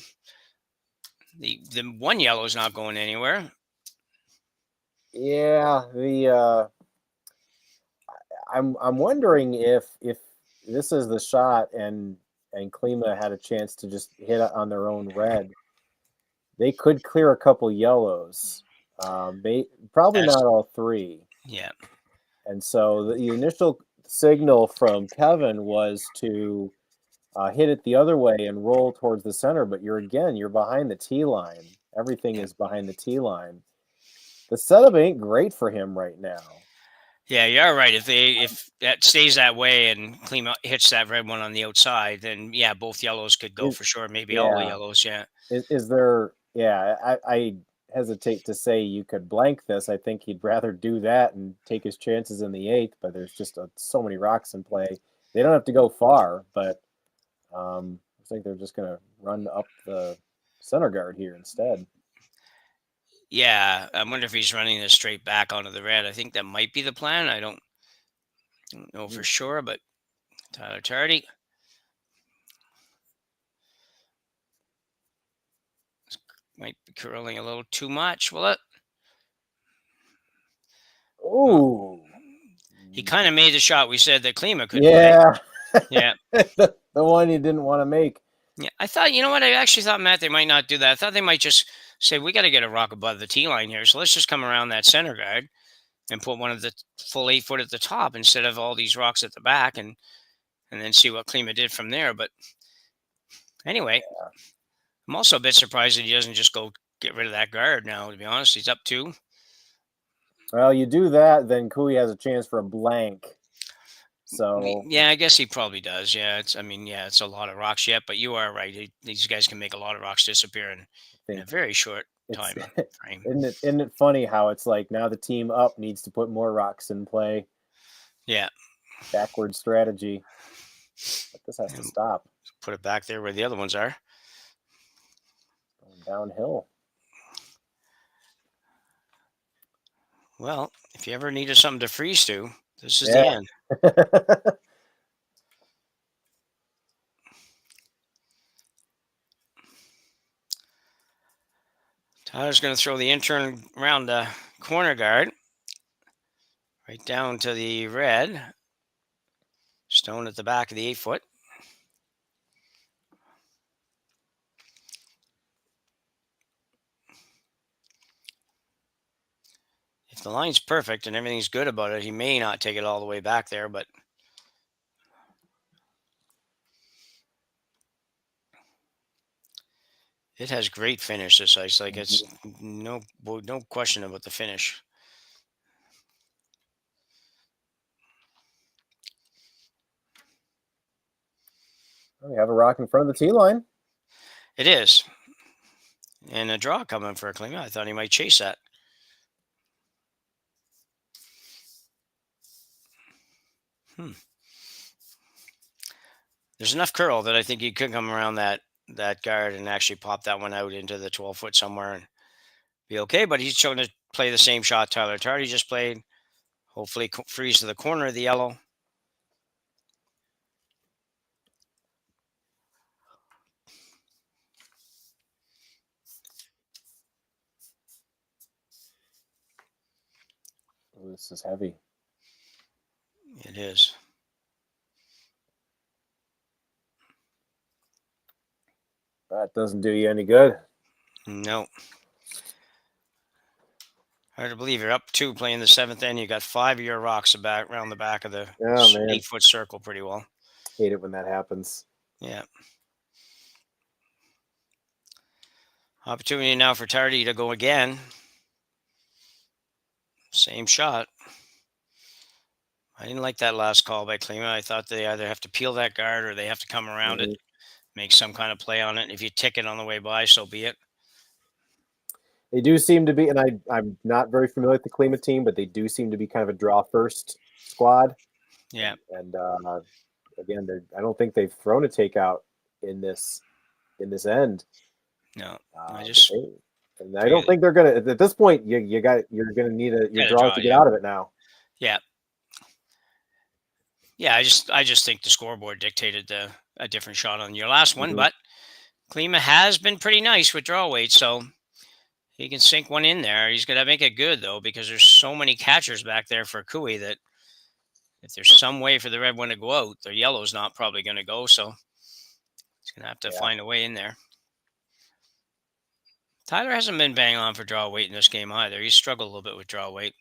the one yellow is not going anywhere. Yeah, I'm wondering if this is the shot and Klima had a chance to just hit it on their own red. They could clear a couple yellows. Probably not all 3. Yeah. And so the initial signal from Kevin was to hit it the other way and roll towards the center, but you're behind the tee line. Everything is behind the tee line. The setup ain't great for him right now. Yeah, you're right. If that stays that way and Klima hits that red one on the outside, then yeah, both yellows could go for sure. Maybe all the yellows. Yeah. Is there? Yeah, I hesitate to say you could blank this. I think he'd rather do that and take his chances in the 8th. But there's just so many rocks in play. They don't have to go far, but I think they're just going to run up the center guard here instead. Yeah, I wonder if he's running this straight back onto the red. I think that might be the plan. I don't know for sure, but Tyler Tardy. Might be curling a little too much. Will it? Ooh. He kind of made the shot we said that Klima could play. Yeah. The one he didn't want to make. Yeah, I thought, you know what? I actually thought, Matt, they might not do that. I thought they might just say, we got to get a rock above the tee line here. So let's just come around that center guard and put one of the full 8 foot at the top instead of all these rocks at the back and then see what Klima did from there. But anyway, I'm also a bit surprised that he doesn't just go get rid of that guard now, to be honest. He's up 2. Well, you do that, then Cooey has a chance for a blank. So yeah, I guess he probably does. Yeah, it's a lot of rocks yet, but you are right. These guys can make a lot of rocks disappear in a very short time frame. Isn't it funny how it's like now the team up needs to put more rocks in play? Yeah. Backward strategy. But this has to stop. Put it back there where the other ones are. Going downhill. Well, if you ever needed something to freeze to, this is the end. Tyler's going to throw the intern around the corner guard. Right down to the red. Stone at the back of the 8-foot. If the line's perfect and everything's good about it, he may not take it all the way back there, but it has great finish, this ice. Like, it's no question about the finish. We have a rock in front of the tee line. It is. And a draw coming for Klima. I thought he might chase that. There's enough curl that I think he could come around that guard and actually pop that one out into the 12-foot somewhere and be okay. But he's shown to play the same shot Tyler Tardy just played. Hopefully freeze to the corner of the yellow. Oh, this is heavy. It is. That doesn't do you any good. No. Hard to believe you're up 2 playing the 7th end. You got 5 of your rocks around the back of the 8-foot circle pretty well. Hate it when that happens. Yeah. Opportunity now for Tardy to go again. Same shot. I didn't like that last call by Klima. I thought they either have to peel that guard or they have to come around it, make some kind of play on it. If you tick it on the way by, so be it. They do seem to be, and I'm not very familiar with the Klima team, but they do seem to be kind of a draw first squad. Yeah. And again, I don't think they've thrown a takeout in this end. No, I don't think they're gonna. At this point, you're gonna need your draws to get out of it now. Yeah. Yeah, I just think the scoreboard dictated a different shot on your last one, but Klima has been pretty nice with draw weight, so he can sink one in there. He's going to make it good, though, because there's so many catchers back there for Kui that if there's some way for the red one to go out, the yellow's not probably going to go, so he's going to have to find a way in there. Tyler hasn't been bang on for draw weight in this game either. He's struggled a little bit with draw weight.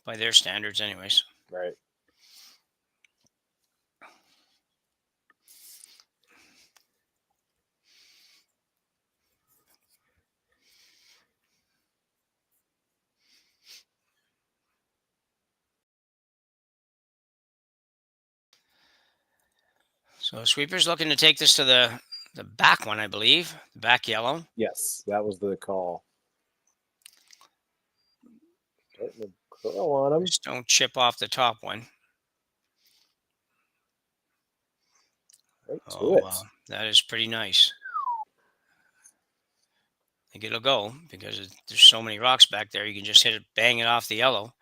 By their standards, anyways. Right. So Sweeper's looking to take this to the back one, I believe. The back yellow. Yes, that was the call. Curl on him. Just don't chip off the top one. Right to it. Wow. That is pretty nice. I think it'll go because there's so many rocks back there. You can just hit it, bang it off the yellow.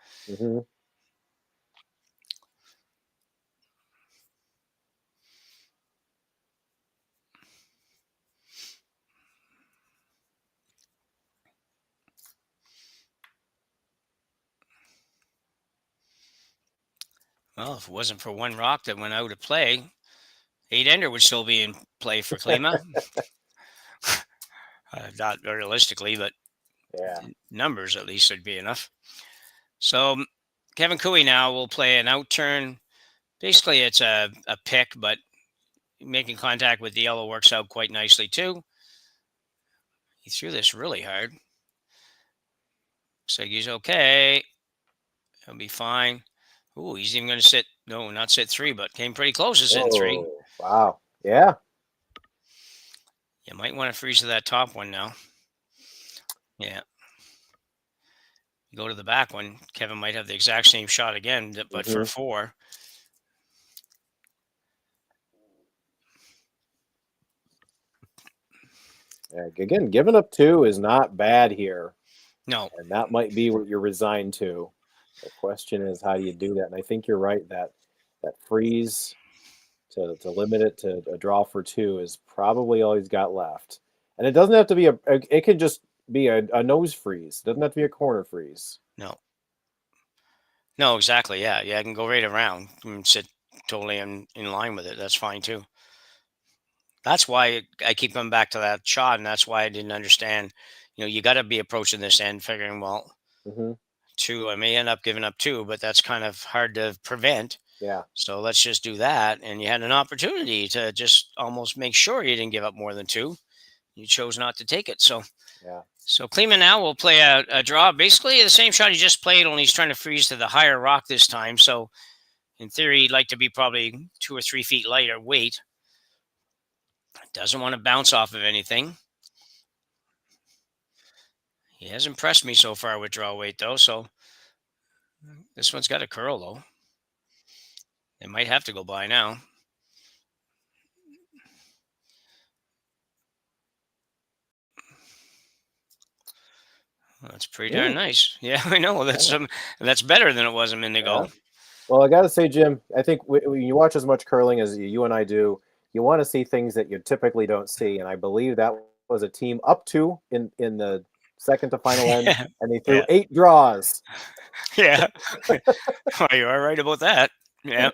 Well, if it wasn't for one rock that went out of play, 8-ender would still be in play for Klima. Not realistically, but numbers at least would be enough. So Kevin Kui now will play an out turn. Basically, it's a pick, but making contact with the yellow works out quite nicely too. He threw this really hard. Looks like he's okay. He'll be fine. Ooh, he's even going to sit. No, not sit 3, but came pretty close to sitting 3. Wow. Yeah. You might want to freeze to that top one now. Yeah. Go to the back one. Kevin might have the exact same shot again, but for 4. Yeah, again, giving up 2 is not bad here. No. And that might be what you're resigned to. The question is, how do you do that? And I think you're right that freeze to limit it to a draw for 2 is probably all he's got left. And it doesn't have to be it could just be a nose freeze. It doesn't have to be a corner freeze. No, exactly. Yeah, I can go right around and sit totally in line with it. That's fine too. That's why I keep coming back to that shot, and that's why I didn't understand. You got to be approaching this end, figuring, well, 2. I may end up giving up 2, but that's kind of hard to prevent. Yeah. So let's just do that. And you had an opportunity to just almost make sure you didn't give up more than 2. You chose not to take it. So yeah. So Klima now will play a draw, basically the same shot he just played, only he's trying to freeze to the higher rock this time. So in theory, he'd like to be probably 2 or 3 feet lighter weight. Doesn't want to bounce off of anything. He has impressed me so far with draw weight, though. So this one's got a curl, though. They might have to go by now. Well, that's pretty darn nice. Yeah, I know. That's better than it was a minute ago. Yeah. Well, I got to say, Jim, I think when you watch as much curling as you and I do, you want to see things that you typically don't see. And I believe that was a team up 2 in the second to final end, and they threw 8 draws. Yeah. Well, you are right about that. Yeah.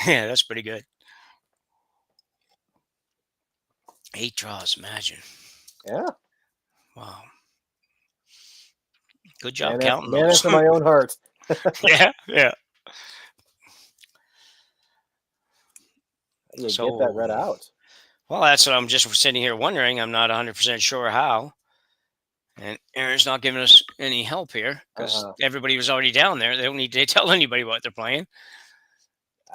Yeah, that's pretty good. 8 draws, imagine. Yeah. Wow. Good job Man counting those. after my own heart. Yeah. You get that read out. Well, that's what I'm just sitting here wondering. I'm not 100% sure how. And Aaron's not giving us any help here because everybody was already down there. They don't need to tell anybody what they're playing.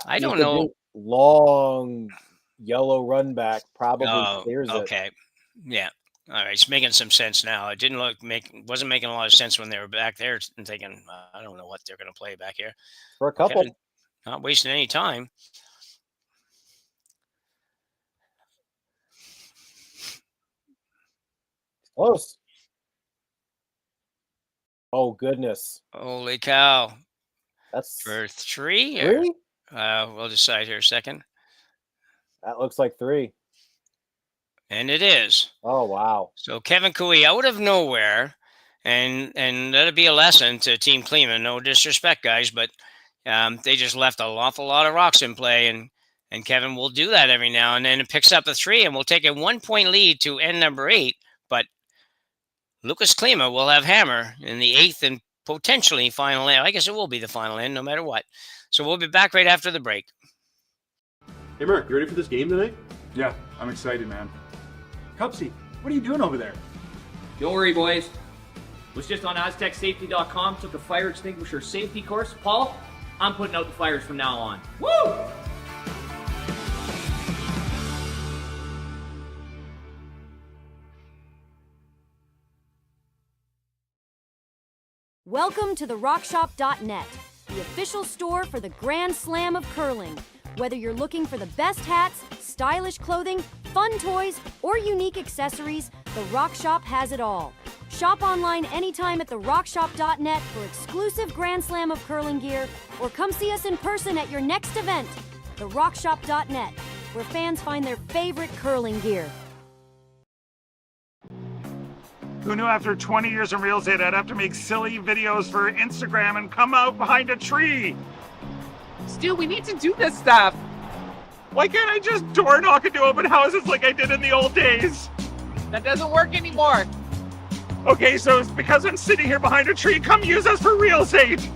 I don't know. Long yellow run back probably clears it. Okay. Yeah. All right. It's making some sense now. It wasn't making a lot of sense when they were back there and thinking, I don't know what they're going to play back here. For a couple. Kevin, not wasting any time. Close. Oh, goodness. Holy cow. That's for 3? 3? We'll decide here a second. That looks like 3. And it is. Oh, wow. So Kevin Cooey out of nowhere, and that'll be a lesson to Team Klima. No disrespect, guys, but they just left an awful lot of rocks in play, and Kevin will do that every now and then and picks up a 3, and we'll take a 1-point lead to end number 8, but Lukas Klima will have hammer in the 8th and potentially final end. I guess it will be the final end no matter what. So we'll be back right after the break. Hey, Mark, you ready for this game tonight? Yeah, I'm excited, man. Cupsy, what are you doing over there? Don't worry, boys. Was just on AztecSafety.com, took a fire extinguisher safety course. Paul, I'm putting out the fires from now on. Woo! Welcome to the RockShop.net, the official store for the Grand Slam of curling. Whether you're looking for the best hats, stylish clothing, fun toys, or unique accessories, the Rock Shop has it all. Shop online anytime at therockshop.net for exclusive Grand Slam of curling gear, or come see us in person at your next event. Therockshop.net, where fans find their favorite curling gear. Who knew after 20 years in real estate I'd have to make silly videos for Instagram and come out behind a tree? Stu, we need to do this stuff. Why can't I just door knock into open houses like I did in the old days? That doesn't work anymore. Okay, so it's because I'm sitting here behind a tree. Come use us for real estate.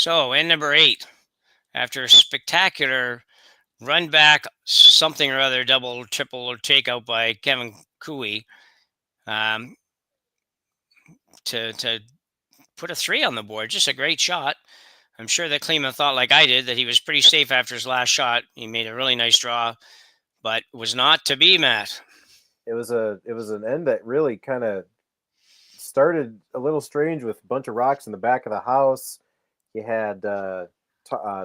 So, in number 8, after a spectacular run back, something or other, double, triple, or takeout by Kevin Cooey, to put a 3 on the board. Just a great shot. I'm sure that Klima thought, like I did, that he was pretty safe after his last shot. He made a really nice draw, but was not to be, Matt. It was an end that really kind of started a little strange with a bunch of rocks in the back of the house. You had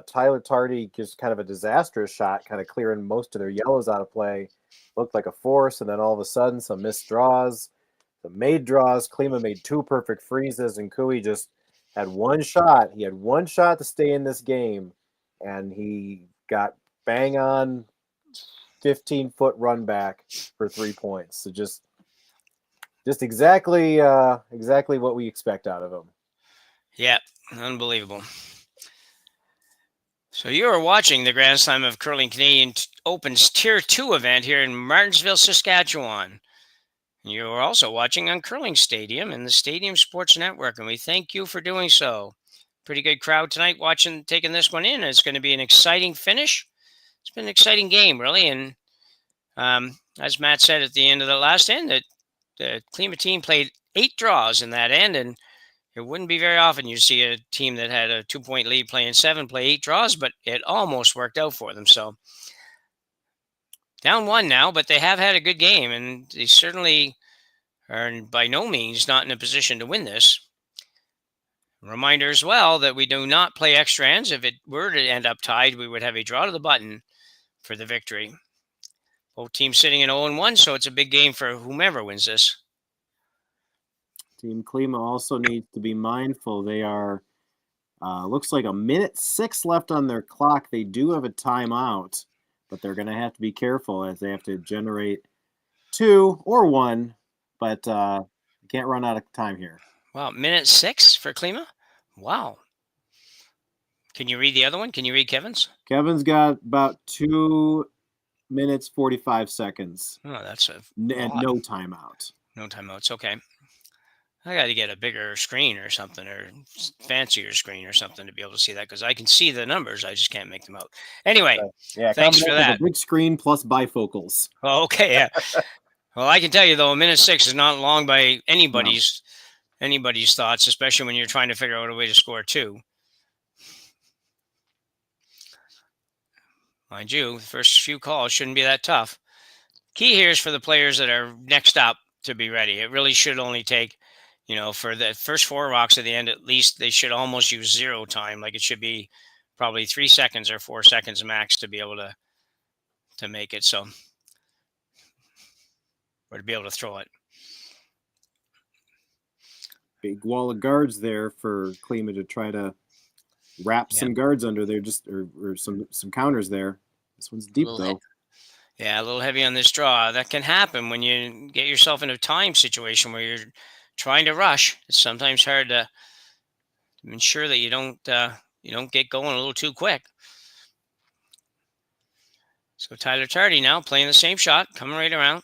Tyler Tardy, just kind of a disastrous shot, kind of clearing most of their yellows out of play. Looked like a force, and then all of a sudden, some missed draws, some made draws. Klima made 2 perfect freezes, and Cooey just had one shot. He had one shot to stay in this game, and he got bang on 15-foot run back for 3 points. So just exactly what we expect out of him. Yeah, unbelievable. So you are watching the Grand Slam of Curling Canadian Open's Tier 2 event here in Martensville, Saskatchewan. You are also watching on Curling Stadium and the Stadium Sports Network, and we thank you for doing so. Pretty good crowd tonight taking this one in. It's going to be an exciting finish. It's been an exciting game, really, and as Matt said at the end of the last end, that the Klima team played 8 draws in that end, and it wouldn't be very often you see a team that had a 2-point lead playing 7 play 8 draws, but it almost worked out for them. So down 1 now, but they have had a good game, and they certainly are by no means not in a position to win this. Reminder as well that we do not play extra ends. If it were to end up tied, we would have a draw to the button for the victory. Both teams sitting in 0-1, so it's a big game for whomever wins this. Team Klima also needs to be mindful. They are, looks like 1:06 left on their clock. They do have a timeout, but they're going to have to be careful as they have to generate 2 or 1, but can't run out of time here. Wow, 1:06 for Klima? Wow. Can you read the other one? Can you read Kevin's? Kevin's got about 2 minutes, 45 seconds. Oh, that's and no timeout. No timeouts. Okay. I got to get a bigger screen or something, or fancier screen or something to be able to see that, because I can see the numbers. I just can't make them out. Anyway, thanks for that. A big screen plus bifocals. Oh, okay, yeah. Well, I can tell you, though, 1:06 is not long by anybody's thoughts, especially when you're trying to figure out a way to score 2. Mind you, the first few calls shouldn't be that tough. Key here is for the players that are next up to be ready. It really should only take, for the first 4 rocks at the end, at least they should almost use 0 time. Like it should be probably 3 seconds or 4 seconds max to be able to make it. So, or to be able to throw it. Big wall of guards there for Klima to try to wrap some guards under there, or some counters there. This one's deep though. Yeah, a little heavy on this draw. That can happen when you get yourself in a time situation where you're trying to rush. It's sometimes hard to ensure that you don't get going a little too quick. So Tyler Tardy now playing the same shot, coming right around.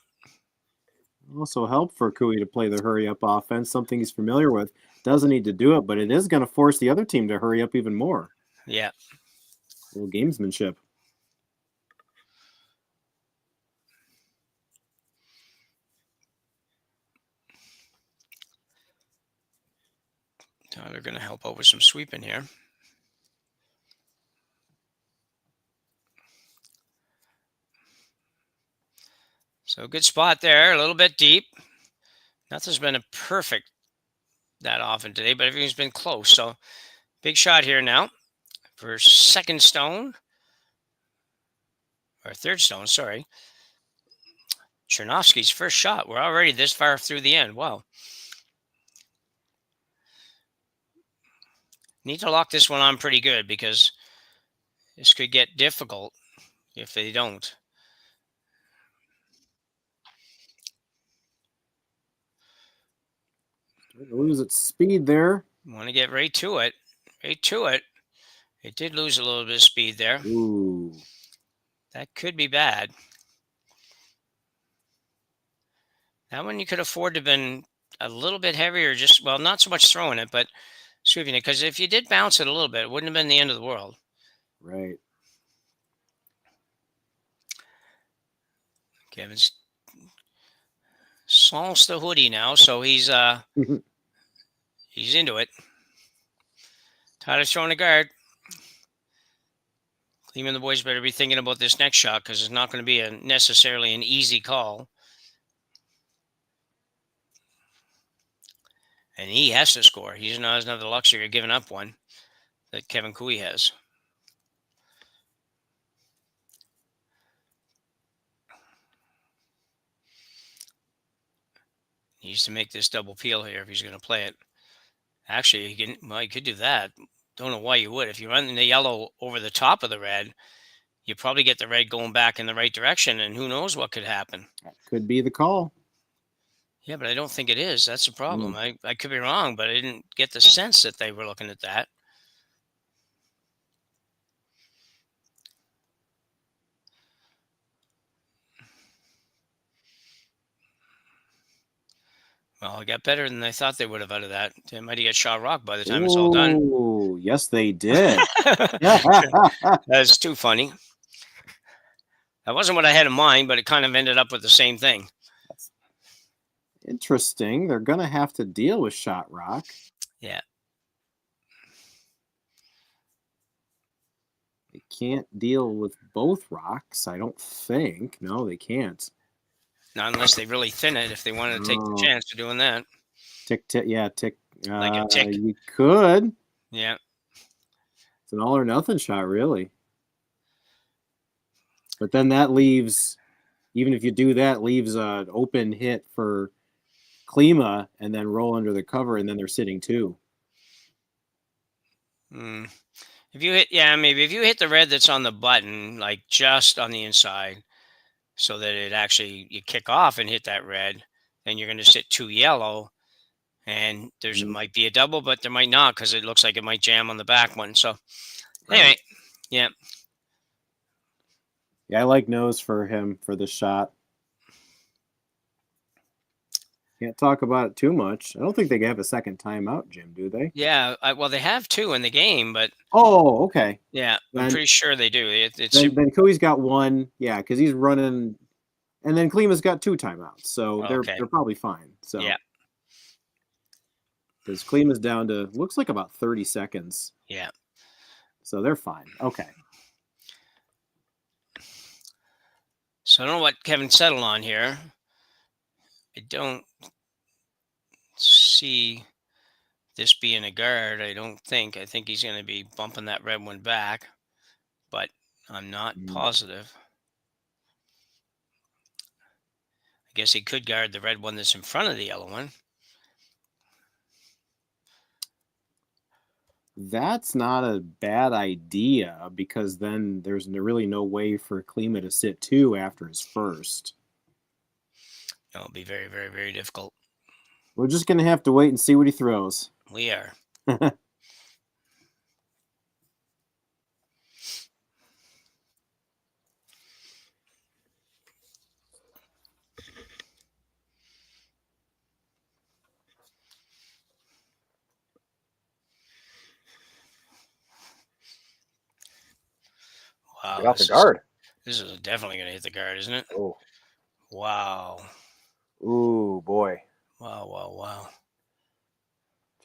Also help for Cooey to play the hurry-up offense, something he's familiar with. Doesn't need to do it, but it is going to force the other team to hurry up even more. Yeah. A little gamesmanship. Tyler going to help out with some sweeping here. So good spot there, a little bit deep. Nothing's been a perfect that often today, but everything's been close. So big shot here now for second stone, or third stone, sorry. Chernovsky's first shot. We're already this far through the end. Wow. Need to lock this one on pretty good, because this could get difficult if they don't. Lose its speed there. Want to get right to it. Right to it. It did lose a little bit of speed there. Ooh. That could be bad. That one you could afford to have been a little bit heavier, not so much throwing it, but sweeping it. Because if you did bounce it a little bit, it wouldn't have been the end of the world. Right. Kevin's Saul's the hoodie now, so he's he's into it. Tyler's throwing a guard. Klima and the boys better be thinking about this next shot because it's not going to be necessarily an easy call. And he has to score. He doesn't have the luxury of giving up one that Kevin Cooey has. He needs to make this double peel here if he's going to play it. Actually, he could do that. Don't know why you would. If you run the yellow over the top of the red, you probably get the red going back in the right direction, and who knows what could happen. That could be the call. Yeah, but I don't think it is. That's the problem. I could be wrong, but I didn't get the sense that they were looking at that. Well, it got better than I thought they would have out of that. They might have got shot rock by the time it's all done. Oh, yes, they did. That's too funny. That wasn't what I had in mind, but it kind of ended up with the same thing. Interesting. They're going to have to deal with shot rock. Yeah. They can't deal with both rocks, I don't think. No, they can't. Not unless they really thin it, if they wanted to take the chance of doing that. Tick, tick, yeah, tick. Like a tick. You could. Yeah. It's an all or nothing shot, really. But then that leaves, even if you do that, leaves an open hit for Klima and then roll under the cover, and then they're sitting two. If you hit, maybe if you hit the red that's on the button, like just on the inside, so that it actually, you kick off and hit that red, then you're going to sit two yellow, and there's might be a double, but there might not because it looks like it might jam on the back one. So anyway, yeah. Yeah, I like nose for him for this shot. Can't talk about it too much. I don't think they have a second timeout, Jim, do they? Yeah, well, they have two in the game, but... Oh, okay. Yeah, I'm pretty sure they do. Then Cooey's got one, yeah, because he's running... And then Klima's got two timeouts, so they're probably fine. So yeah. Because Klima's down to, looks like about 30 seconds. Yeah. So they're fine. Okay. So I don't know what Kevin settled on here. I don't see this being a guard, I don't think. I think he's going to be bumping that red one back, but I'm not positive. I guess he could guard the red one that's in front of the yellow one. That's not a bad idea because then there's really no way for Klima to sit two after his first. It'll be very, very, very difficult. We're just going to have to wait and see what he throws. We are. Wow. Get off the guard. This is definitely going to hit the guard, isn't it? Oh. Wow. Ooh, boy. Wow, wow, wow.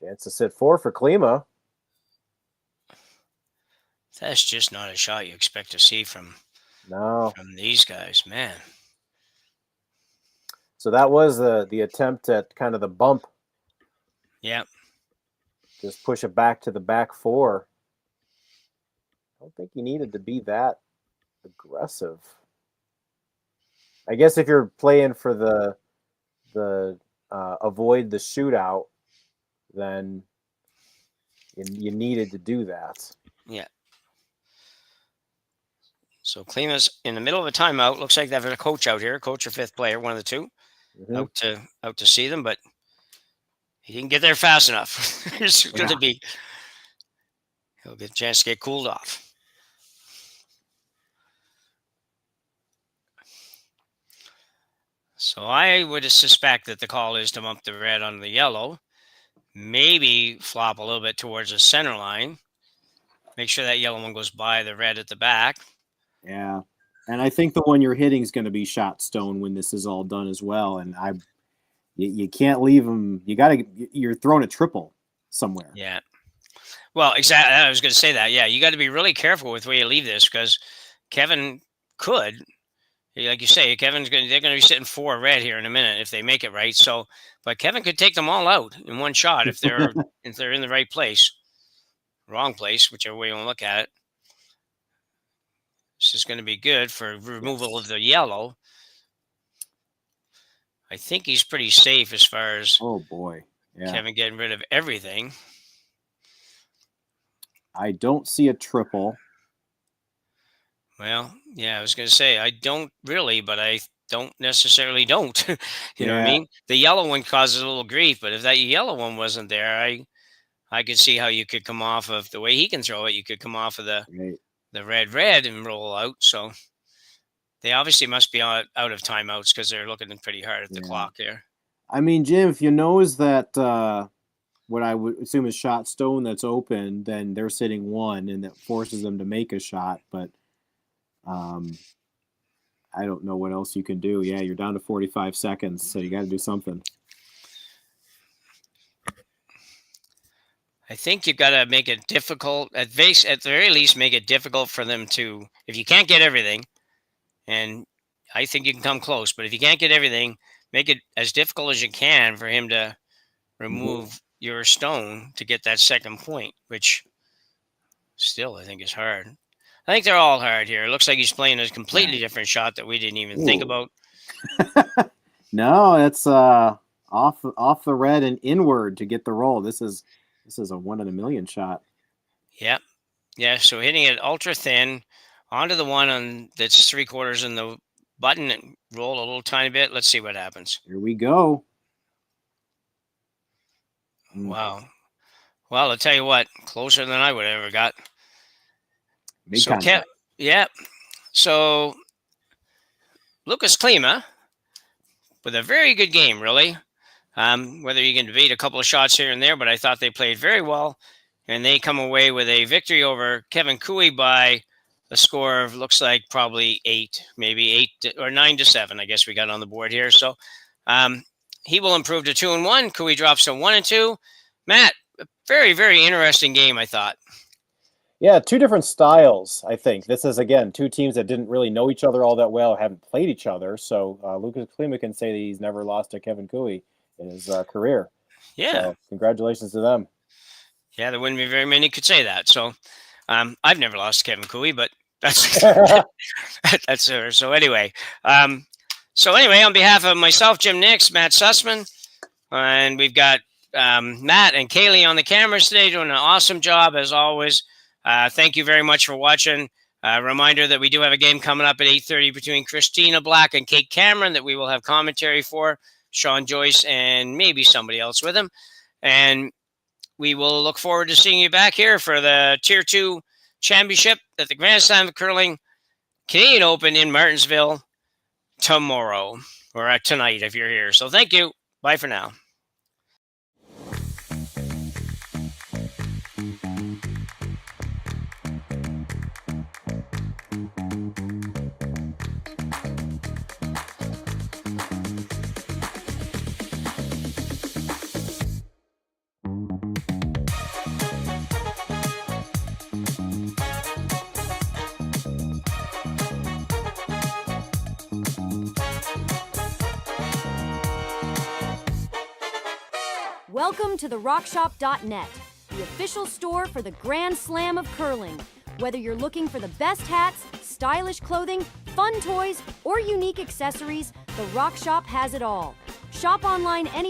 Chance to sit four for Klima. That's just not a shot you expect to see from these guys, man. So that was the attempt at kind of the bump. Yeah. Just push it back to the back four. I don't think he needed to be that aggressive. I guess if you're playing for the avoid the shootout, then you needed to do that. Yeah. So Klima's in the middle of a timeout. Looks like they have a coach out here, coach or fifth player, one of the two, out to see them, but he didn't get there fast enough. He's going to be. He'll get a chance to get cooled off. So I would suspect that the call is to bump the red on the yellow maybe flop a little bit towards the center line. Make sure that yellow one goes by the red at the back. Yeah. And I think the one you're hitting is going to be shot stone when this is all done as well. And you can't leave them. You're throwing a triple somewhere. Yeah. Well, exactly. I was going to say that. Yeah, you got to be really careful with where you leave this because Kevin could, like you say, they're going to be sitting 4 red here in a minute if they make it right. So, but Kevin could take them all out in one shot if they're in the right place, wrong place, whichever way you want to look at it. This is going to be good for removal of the yellow. I think he's pretty safe as far as Kevin getting rid of everything. I don't see a triple. Well, yeah, I was going to say I don't really, but I don't necessarily don't. You know what I mean? The yellow one causes a little grief, but if that yellow one wasn't there, I could see how you could come off of the way he can throw it. You could come off of the red and roll out. So they obviously must be out of timeouts because they're looking pretty hard at the clock here. I mean, Jim, if you knows that what I would assume is shot stone that's open, then they're sitting 1, and that forces them to make a shot. But I don't know what else you can do. Yeah, you're down to 45 seconds, so you got to do something. I think you've got to make it difficult, at the very least, make it difficult for them to, if you can't get everything, and I think you can come close, but if you can't get everything, make it as difficult as you can for him to remove your stone to get that second point, which still I think is hard. I think they're all hard here. It looks like he's playing a completely different shot that we didn't even think about. No, it's off the red and inward to get the roll. This is a 1 in a million shot. Yep. Yeah, so hitting it ultra thin onto the one that's 3/4 in the button and roll a little tiny bit. Let's see what happens. Here we go. Wow. Well, I'll tell you what, closer than I would have ever got. So Lukas Klima with a very good game, really. Whether you can debate a couple of shots here and there, but I thought they played very well, and they come away with a victory over Kevin Cooey by a score of looks like probably 8, maybe 8 or 9-7. I guess we got on the board here. So he will improve to 2-1. Cooey drops to 1-2. Matt, a very, very interesting game, I thought. Yeah, 2 different styles, I think. This is, again, 2 teams that didn't really know each other all that well, haven't played each other. So Lukas Klima can say that he's never lost to Kevin Cooey in his career. Yeah. So congratulations to them. Yeah, there wouldn't be very many could say that. So I've never lost to Kevin Cooey, but that's that's her. So anyway, on behalf of myself, Jim Nix, Matt Sussman, and we've got Matt and Kaylee on the cameras today doing an awesome job as always. Thank you very much for watching. Reminder that we do have a game coming up at 8:30 between Christina Black and Kate Cameron that we will have commentary for. Sean Joyce and maybe somebody else with him. And we will look forward to seeing you back here for the Tier 2 Championship at the Grand Slam of Curling Canadian Open in Martensville tomorrow, or tonight if you're here. So thank you. Bye for now. Welcome to the RockShop.net, the official store for the Grand Slam of Curling. Whether you're looking for the best hats, stylish clothing, fun toys, or unique accessories, the Rock Shop has it all. Shop online any